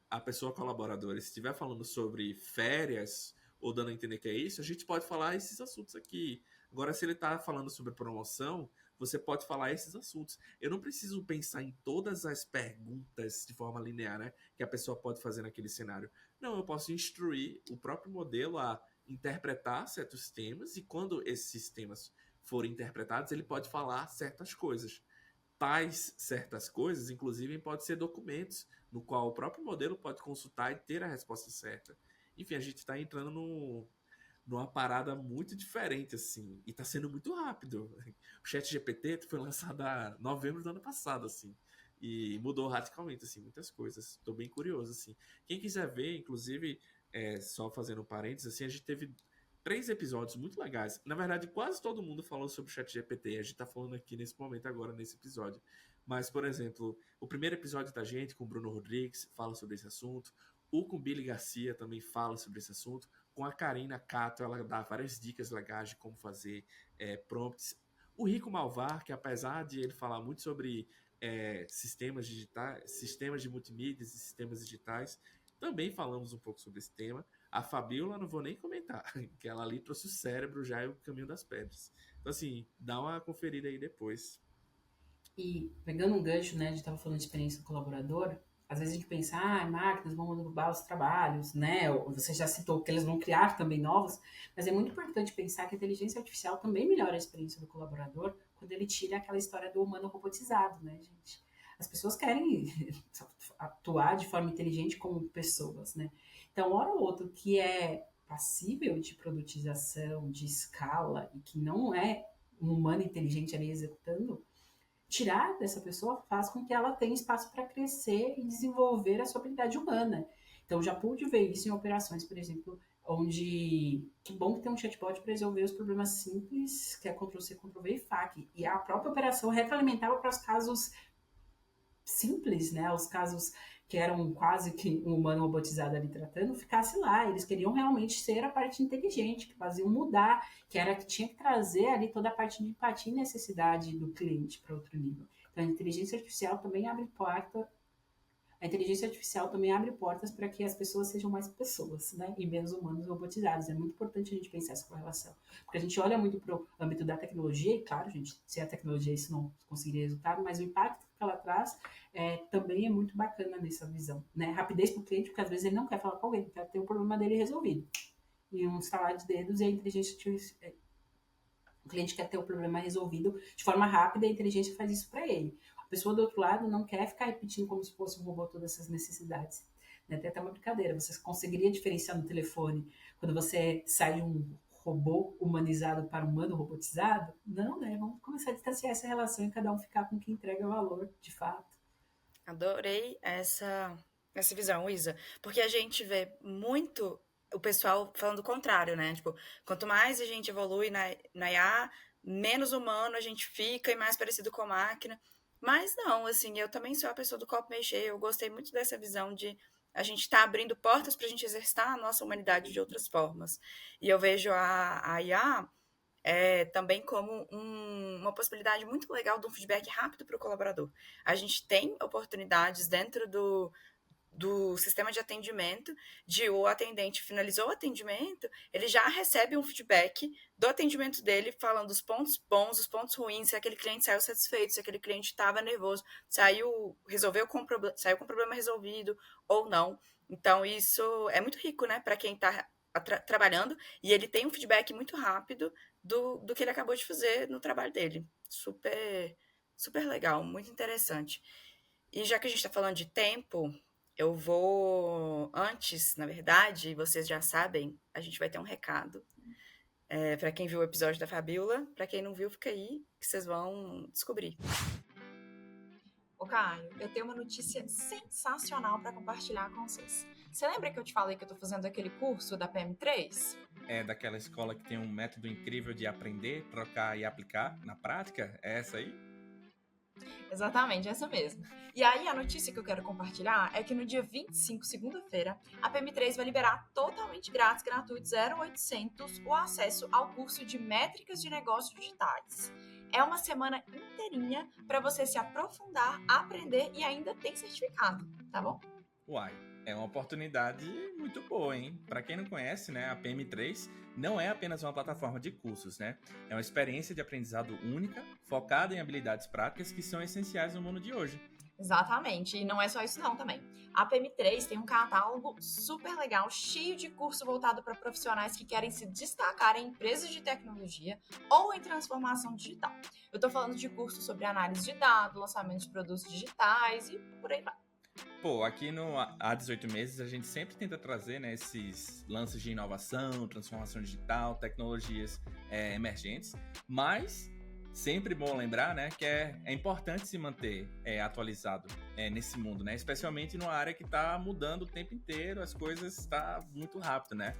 a pessoa colaboradora estiver falando sobre férias ou dando a entender que é isso, a gente pode falar esses assuntos aqui. Agora, se ele está falando sobre promoção, você pode falar esses assuntos. Eu não preciso pensar em todas as perguntas de forma linear, né? Que a pessoa pode fazer naquele cenário. Não, eu posso instruir o próprio modelo a interpretar certos temas e quando esses temas forem interpretados, ele pode falar certas coisas. Tais certas coisas, inclusive, podem ser documentos no qual o próprio modelo pode consultar e ter a resposta certa. Enfim, a gente está entrando numa parada muito diferente, assim, e está sendo muito rápido. O ChatGPT foi lançado em novembro do ano passado, assim, e mudou radicalmente, assim, muitas coisas. Estou bem curioso, assim. Quem quiser ver, inclusive, só fazendo um parênteses, assim, a gente teve 3 episódios muito legais. Na verdade, quase todo mundo falou sobre o ChatGPT. A gente tá falando aqui nesse momento agora, nesse episódio. Mas, por exemplo, o primeiro episódio da gente, com o Bruno Rodrigues, fala sobre esse assunto. O com Billy Garcia também fala sobre esse assunto. Com a Karina Cato, ela dá várias dicas legais de como fazer prompts. O Rico Malvar, que apesar de ele falar muito sobre sistemas digitais, sistemas de multimídias e sistemas digitais, também falamos um pouco sobre esse tema. A Fabiola, não vou nem comentar, que ela ali trouxe o cérebro já e o caminho das pedras. Então, assim, dá uma conferida aí depois. E pegando um gancho, né, a gente estava falando de experiência do colaborador, às vezes a gente pensa, máquinas vão derrubar os trabalhos, né? Ou você já citou que eles vão criar também novos, mas é muito importante pensar que a inteligência artificial também melhora a experiência do colaborador quando ele tira aquela história do humano robotizado, né, gente? as pessoas querem atuar de forma inteligente como pessoas, né? Então, hora ou outra que é passível de produtização, de escala, e que não é um humano inteligente ali executando, tirar dessa pessoa faz com que ela tenha espaço para crescer e desenvolver a sua habilidade humana. Então, já pude ver isso em operações, por exemplo, onde que bom que tem um chatbot para resolver os problemas simples, que é Ctrl+C, Ctrl+V e FAQ. E a própria operação retroalimentava para os casos simples, né? Os casos que eram quase que um humano robotizado ali tratando, ficasse lá. Eles queriam realmente ser a parte inteligente, que faziam mudar, que era que tinha que trazer ali toda a parte de empatia e necessidade do cliente para outro nível. Então, a inteligência artificial também abre porta. A inteligência artificial também abre portas para que as pessoas sejam mais pessoas, né? E menos humanos robotizados. É muito importante a gente pensar essa correlação. Porque a gente olha muito para o âmbito da tecnologia, e claro, gente, sem a tecnologia isso não conseguiria resultado, mas o impacto que ela traz também é muito bacana nessa visão, né? Rapidez para o cliente, porque às vezes ele não quer falar com alguém, ele quer ter o problema dele resolvido. E um estalar de dedos e a inteligência artificial. O cliente quer ter o problema resolvido de forma rápida e a inteligência faz isso para ele. A pessoa do outro lado não quer ficar repetindo como se fosse um robô todas essas necessidades. Né? Tem até uma brincadeira. Você conseguiria diferenciar no telefone quando você sai de um robô humanizado para um humano robotizado? Não, né? Vamos começar a distanciar essa relação e cada um ficar com quem entrega valor, de fato. Adorei essa visão, Isa, porque a gente vê muito o pessoal falando o contrário, né? Tipo, quanto mais a gente evolui na IA, menos humano a gente fica e mais parecido com a máquina. Mas não, assim, eu também sou a pessoa do copo meio cheio, eu gostei muito dessa visão de a gente estar abrindo portas para a gente exercitar a nossa humanidade de outras formas. E eu vejo a IA também como uma possibilidade muito legal de um feedback rápido para o colaborador. A gente tem oportunidades dentro do sistema de atendimento, de o atendente finalizou o atendimento, ele já recebe um feedback do atendimento dele, falando os pontos bons, os pontos ruins, se aquele cliente saiu satisfeito, se aquele cliente estava nervoso, saiu com problema resolvido ou não. Então, isso é muito rico, né, para quem está trabalhando, e ele tem um feedback muito rápido do que ele acabou de fazer no trabalho dele. Super, super legal, muito interessante. E já que a gente está falando de tempo, eu vou. Antes, na verdade, vocês já sabem, a gente vai ter um recado. Para quem viu o episódio da Fabiola, para quem não viu, fica aí que vocês vão descobrir. Ô Caio, eu tenho uma notícia sensacional para compartilhar com vocês. Você lembra que eu te falei que eu tô fazendo aquele curso da PM3? É daquela escola que tem um método incrível de aprender, trocar e aplicar na prática? É essa aí? Exatamente, essa mesmo. E aí, a notícia que eu quero compartilhar é que no dia 25, segunda-feira, a PM3 vai liberar totalmente grátis, gratuito, 0800, o acesso ao curso de Métricas de Negócios Digitais. É uma semana inteirinha para você se aprofundar, aprender e ainda tem certificado, tá bom? Uai, é uma oportunidade muito boa, hein? Para quem não conhece, né, a PM3 não é apenas uma plataforma de cursos, né? É uma experiência de aprendizado única, focada em habilidades práticas que são essenciais no mundo de hoje. Exatamente, e não é só isso não também. A PM3 tem um catálogo super legal, cheio de curso voltado para profissionais que querem se destacar em empresas de tecnologia ou em transformação digital. Eu estou falando de cursos sobre análise de dados, lançamento de produtos digitais e por aí vai. Pô, aqui no Há 18 Meses a gente sempre tenta trazer, né, esses lances de inovação, transformação digital, tecnologias emergentes, mas sempre bom lembrar, né, que é importante se manter atualizado nesse mundo, né, especialmente numa área que está mudando o tempo inteiro, as coisas estão muito rápido, né,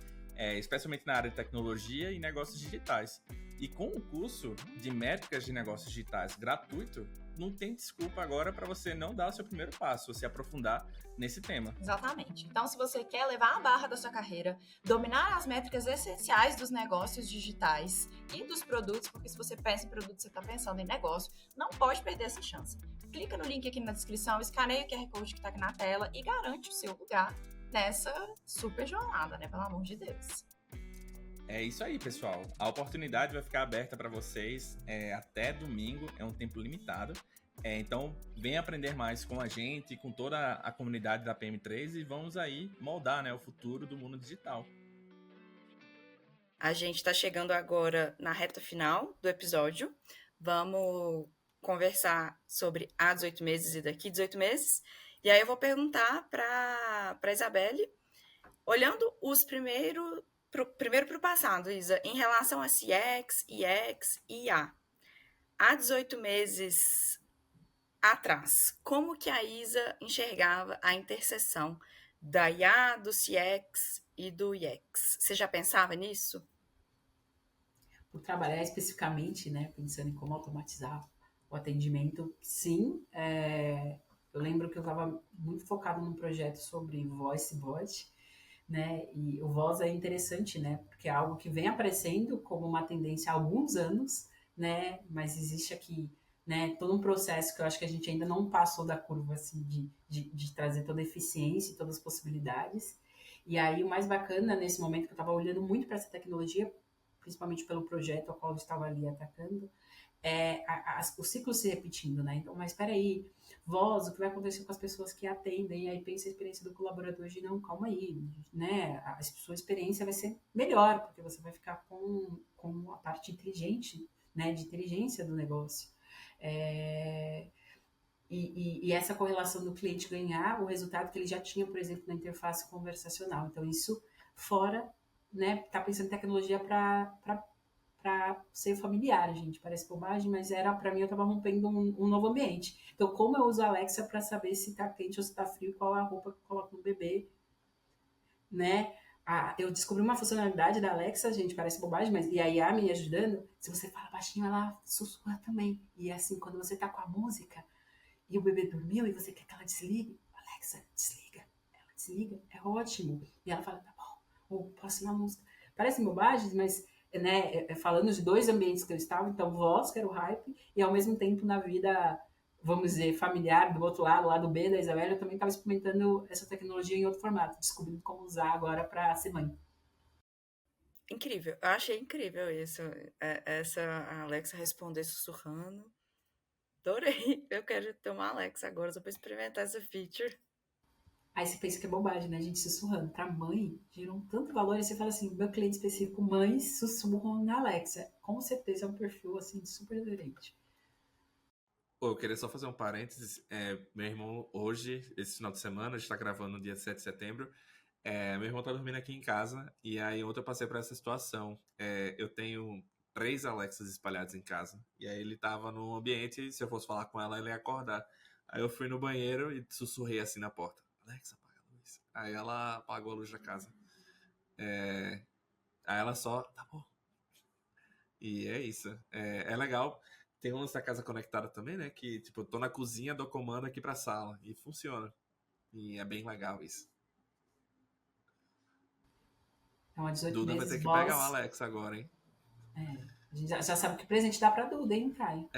especialmente na área de tecnologia e negócios digitais. E com o curso de métricas de negócios digitais gratuito, não tem desculpa agora para você não dar o seu primeiro passo, se aprofundar nesse tema. Exatamente. Então, se você quer levar a barra da sua carreira, dominar as métricas essenciais dos negócios digitais e dos produtos, porque se você pensa em produto, você está pensando em negócio, não pode perder essa chance. Clica no link aqui na descrição, escaneia o QR Code que está aqui na tela e garante o seu lugar nessa super jornada, né? Pelo amor de Deus. É isso aí, pessoal. A oportunidade vai ficar aberta para vocês até domingo, é um tempo limitado. Então, venha aprender mais com a gente, com toda a comunidade da PM3 e vamos aí moldar, né, o futuro do mundo digital. A gente está chegando agora na reta final do episódio. Vamos conversar sobre há 18 meses e daqui 18 meses. E aí eu vou perguntar para Isabelle, olhando primeiro para o passado, Isa, em relação a CX, EX e IA. Há 18 meses atrás, como que a Isa enxergava a interseção da IA, do CX e do EX? Você já pensava nisso? Por trabalhar especificamente, né, pensando em como automatizar o atendimento, sim. Eu lembro que eu estava muito focado num projeto sobre voice bot, né, e o voz é interessante, né, porque é algo que vem aparecendo como uma tendência há alguns anos, né, mas existe aqui, né, todo um processo que eu acho que a gente ainda não passou da curva, assim, de trazer toda a eficiência e todas as possibilidades. E aí o mais bacana nesse momento que eu estava olhando muito para essa tecnologia, principalmente pelo projeto ao qual eu estava ali atacando, o ciclo se repetindo, né? Então, mas espera aí, voz, o que vai acontecer com as pessoas que atendem? E aí pensa a experiência do colaborador de não, calma aí, né? A sua experiência vai ser melhor, porque você vai ficar com a parte inteligente, né? De inteligência do negócio. E essa correlação do cliente ganhar o resultado que ele já tinha, por exemplo, na interface conversacional. Então, isso fora, né? Tá pensando em tecnologia para ser familiar, gente. Parece bobagem, mas era para mim, eu estava rompendo um novo ambiente. Então, como eu uso a Alexa para saber se está quente ou se está frio, qual é a roupa que eu coloco no bebê, né? Eu descobri uma funcionalidade da Alexa, gente, parece bobagem, mas e a IA me ajudando. Se você fala baixinho, ela sussurra também. E assim, quando você tá com a música e o bebê dormiu e você quer que ela desligue, Alexa, desliga. Ela desliga, é ótimo. E ela fala, tá bom, ou posso ir na música. Parecem bobagens, mas né, falando de dois ambientes que eu estava, então voz, que era o hype, e ao mesmo tempo na vida, vamos dizer, familiar, do outro lado, lado B da Isabela, eu também estava experimentando essa tecnologia em outro formato, descobrindo como usar agora para ser mãe. Incrível, eu achei incrível isso, essa a Alexa responder sussurrando. Adorei, eu quero ter uma Alexa agora só para experimentar essa feature. Aí você pensa que é bobagem, né? A gente sussurrando. Pra mãe, geram tanto valor. Aí você fala assim, meu cliente específico, mães sussurram na Alexa. Com certeza é um perfil, assim, super aderente. Pô, eu queria só fazer um parênteses. Meu irmão, hoje, esse final de semana, a gente tá gravando no dia 7 de setembro. Meu irmão tá dormindo aqui em casa. E aí ontem eu passei por essa situação. Eu tenho 3 Alexas espalhadas em casa. E aí ele tava no ambiente e se eu fosse falar com ela, ele ia acordar. Aí eu fui no banheiro e sussurrei assim na porta. Alexa, apaga a luz. Aí ela apagou a luz da casa. Aí ela só, tá bom. E é isso. É legal. Tem um lance da casa conectada também, né? Que, tipo, eu tô na cozinha, dou comando aqui pra sala. E funciona. E é bem legal isso. Então, há 18 Duda vai meses, ter que pegar o voz. Alexa agora, hein? A gente já sabe que presente dá pra Duda, hein, Caio?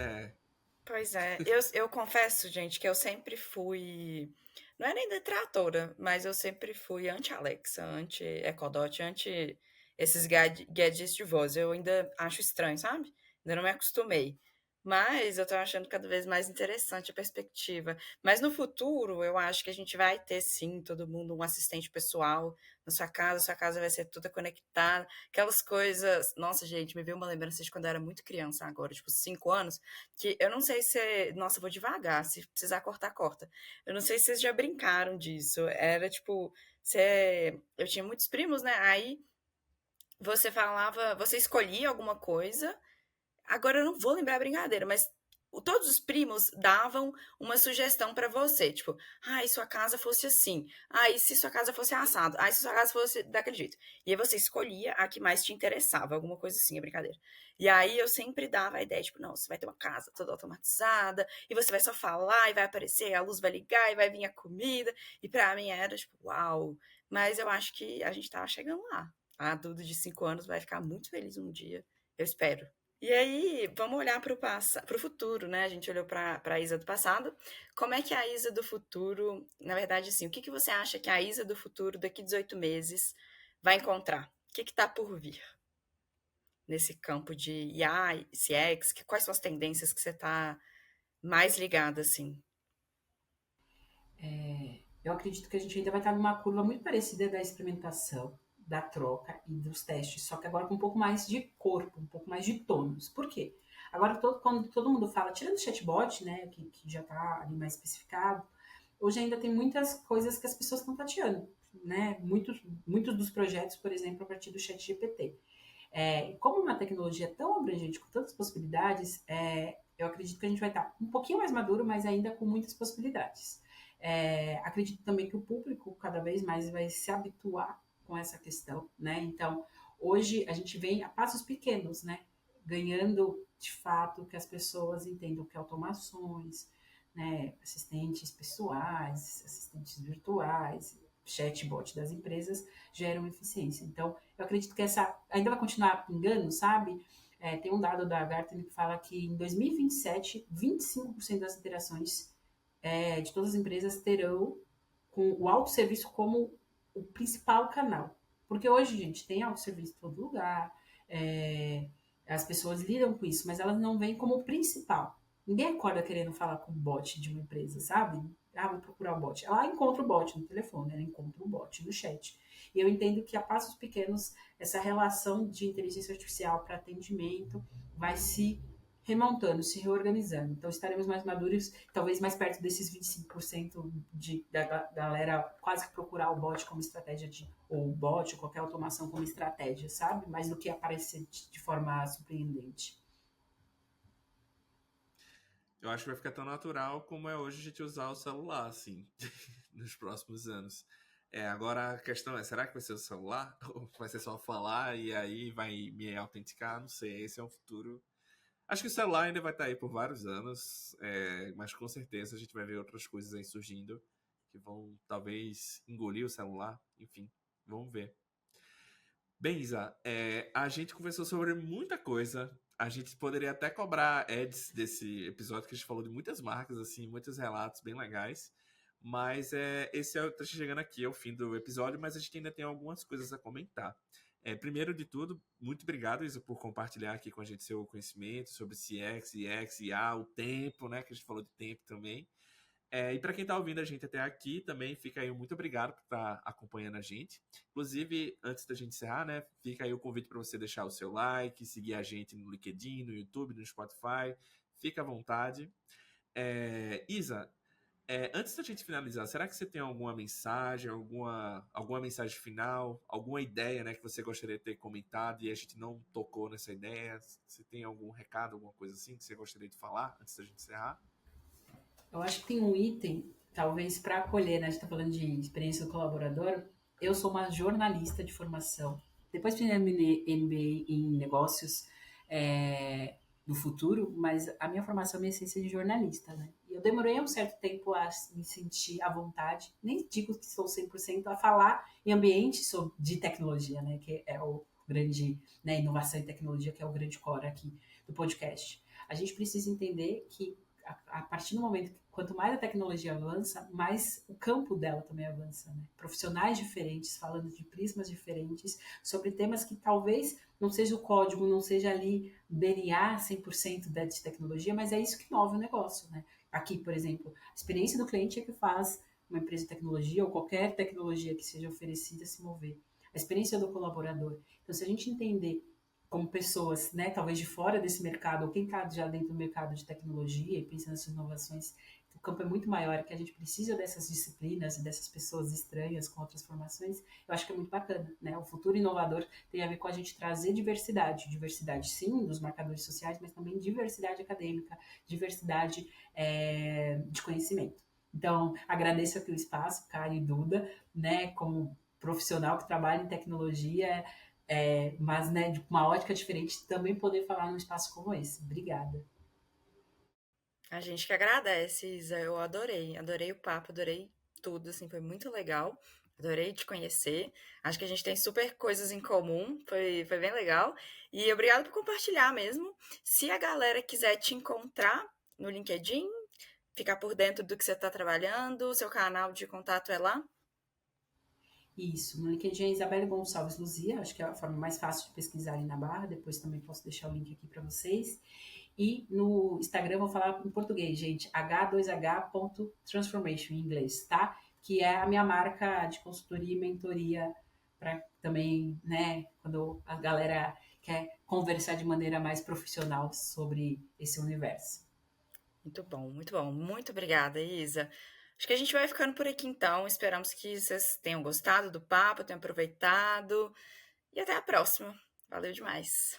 Pois é, eu confesso, gente, que eu sempre fui, não é nem detratora, mas eu sempre fui anti-Alexa, anti-Echo Dot, anti esses gadgets de voz. Eu ainda acho estranho, sabe? Ainda não me acostumei. Mas eu tô achando cada vez mais interessante a perspectiva. Mas no futuro, eu acho que a gente vai ter, sim, todo mundo um assistente pessoal na sua casa vai ser toda conectada, aquelas coisas. Nossa, gente, me veio uma lembrança de quando eu era muito criança, agora, tipo, 5 anos, que eu não sei se. Nossa, eu vou devagar, se precisar cortar, corta. Eu não sei se vocês já brincaram disso. Era tipo. Eu tinha muitos primos, né? Aí você falava, você escolhia alguma coisa. Agora eu não vou lembrar a brincadeira, mas todos os primos davam uma sugestão pra você, tipo, e sua casa fosse assim, e se sua casa fosse assado, se sua casa fosse daquele jeito. E aí você escolhia a que mais te interessava, alguma coisa assim, a brincadeira. E aí eu sempre dava a ideia, tipo, não, você vai ter uma casa toda automatizada, e você vai só falar, e vai aparecer, a luz vai ligar, e vai vir a comida. E pra mim era, tipo, uau. Mas eu acho que a gente tá chegando lá. A Duda de 5 anos vai ficar muito feliz um dia, eu espero. E aí, vamos olhar para o futuro, né? A gente olhou para a Isa do passado. Como é que a Isa do futuro, na verdade, assim, o que você acha que a Isa do futuro, daqui 18 meses, vai encontrar? O que está por vir nesse campo de IA, CX? Quais são as tendências que você está mais ligada, assim? Eu acredito que a gente ainda vai estar numa curva muito parecida da experimentação, da troca e dos testes, só que agora com um pouco mais de corpo, um pouco mais de tônus. Por quê? Agora, quando todo mundo fala, tirando o chatbot, né, que já está ali mais especificado, hoje ainda tem muitas coisas que as pessoas estão tateando, né? Muitos dos projetos, por exemplo, a partir do ChatGPT. Como uma tecnologia tão abrangente, com tantas possibilidades, eu acredito que a gente vai estar um pouquinho mais maduro, mas ainda com muitas possibilidades. Acredito também que o público cada vez mais vai se habituar com essa questão, né? Então, hoje a gente vem a passos pequenos, né? Ganhando, de fato, que as pessoas entendam que automações, né, assistentes pessoais, assistentes virtuais, chatbot das empresas geram eficiência. Então, eu acredito que essa ainda vai continuar pingando, sabe? Tem um dado da Gartner que fala que em 2027, 25% das interações de todas as empresas terão com o autosserviço como o principal canal. Porque hoje, gente, tem autosserviço em todo lugar, as pessoas lidam com isso, mas elas não veem como o principal. Ninguém acorda querendo falar com o bot de uma empresa, sabe? Vou procurar o bot. Ela encontra o bot no telefone, ela encontra o bot no chat. E eu entendo que a passos pequenos, essa relação de inteligência artificial para atendimento vai se remontando, se reorganizando. Então, estaremos mais maduros, talvez mais perto desses 25% da galera quase que procurar o bot como estratégia ou o bot, ou qualquer automação como estratégia, sabe? Mais do que aparecer de forma surpreendente. Eu acho que vai ficar tão natural como é hoje a gente usar o celular, assim, nos próximos anos. Agora a questão é, será que vai ser o celular? Ou vai ser só falar e aí vai me autenticar? Não sei, esse é um futuro. Acho que o celular ainda vai estar aí por vários anos, mas com certeza a gente vai ver outras coisas aí surgindo que vão talvez engolir o celular. Enfim, vamos ver. Bem, Isa, a gente conversou sobre muita coisa. A gente poderia até cobrar ads desse episódio, que a gente falou de muitas marcas, assim, muitos relatos bem legais. Mas tá chegando aqui ao fim do episódio, mas a gente ainda tem algumas coisas a comentar. Primeiro de tudo, muito obrigado, Isa, por compartilhar aqui com a gente seu conhecimento sobre CX, UX, IA, o tempo, né? Que a gente falou de tempo também. E para quem está ouvindo a gente até aqui, também fica aí muito obrigado por estar acompanhando a gente. Inclusive, antes da gente encerrar, né, fica aí o convite para você deixar o seu like, seguir a gente no LinkedIn, no YouTube, no Spotify. Fica à vontade. Isa, antes da gente finalizar, será que você tem alguma mensagem, alguma mensagem final, alguma ideia, né, que você gostaria de ter comentado e a gente não tocou nessa ideia? Você tem algum recado, alguma coisa assim que você gostaria de falar antes da gente encerrar? Eu acho que tem um item, talvez para acolher, né? A gente está falando de experiência do colaborador. Eu sou uma jornalista de formação. Depois fiz MBA em negócios do futuro, mas a minha formação é minha essência de jornalista, né? E eu demorei um certo tempo a me sentir à vontade, nem digo que sou 100% a falar em ambiente de tecnologia, né? Que é o grande, né, inovação e tecnologia, que é o grande core aqui do podcast. A gente precisa entender que a partir do momento que quanto mais a tecnologia avança, mais o campo dela também avança, né? Profissionais diferentes, falando de prismas diferentes, sobre temas que talvez não seja o código, não seja ali DNA 100% de tecnologia, mas é isso que move o negócio, né? Aqui, por exemplo, a experiência do cliente é que faz uma empresa de tecnologia ou qualquer tecnologia que seja oferecida se mover. A experiência do colaborador. Então, se a gente entender como pessoas, né, talvez de fora desse mercado, ou quem está já dentro do mercado de tecnologia e pensando nessas inovações, o campo é muito maior, que a gente precisa dessas disciplinas e dessas pessoas estranhas com outras formações, eu acho que é muito bacana, né? O futuro inovador tem a ver com a gente trazer diversidade, diversidade sim, dos marcadores sociais, mas também diversidade acadêmica, diversidade de conhecimento. Então, agradeço aqui o espaço, Caio e Duda, né, como profissional que trabalha em tecnologia, mas, né, de uma ótica diferente, também poder falar num espaço como esse. Obrigada. A gente que agradece, Isa. Eu adorei o papo, adorei tudo, assim, foi muito legal. Adorei te conhecer. Acho que a gente tem super coisas em comum, foi bem legal. E obrigado por compartilhar mesmo. Se a galera quiser te encontrar no LinkedIn, ficar por dentro do que você está trabalhando, seu canal de contato é lá? Isso, no LinkedIn é Isabelle Gonçalves Luzia, acho que é a forma mais fácil de pesquisar ali na barra, depois também posso deixar o link aqui para vocês. E no Instagram vou falar em português, gente, h2h.transformation em inglês, tá? Que é a minha marca de consultoria e mentoria para também, né, quando a galera quer conversar de maneira mais profissional sobre esse universo. Muito bom, muito bom. Muito obrigada, Isa. Acho que a gente vai ficando por aqui então. Esperamos que vocês tenham gostado do papo, tenham aproveitado. E até a próxima. Valeu demais.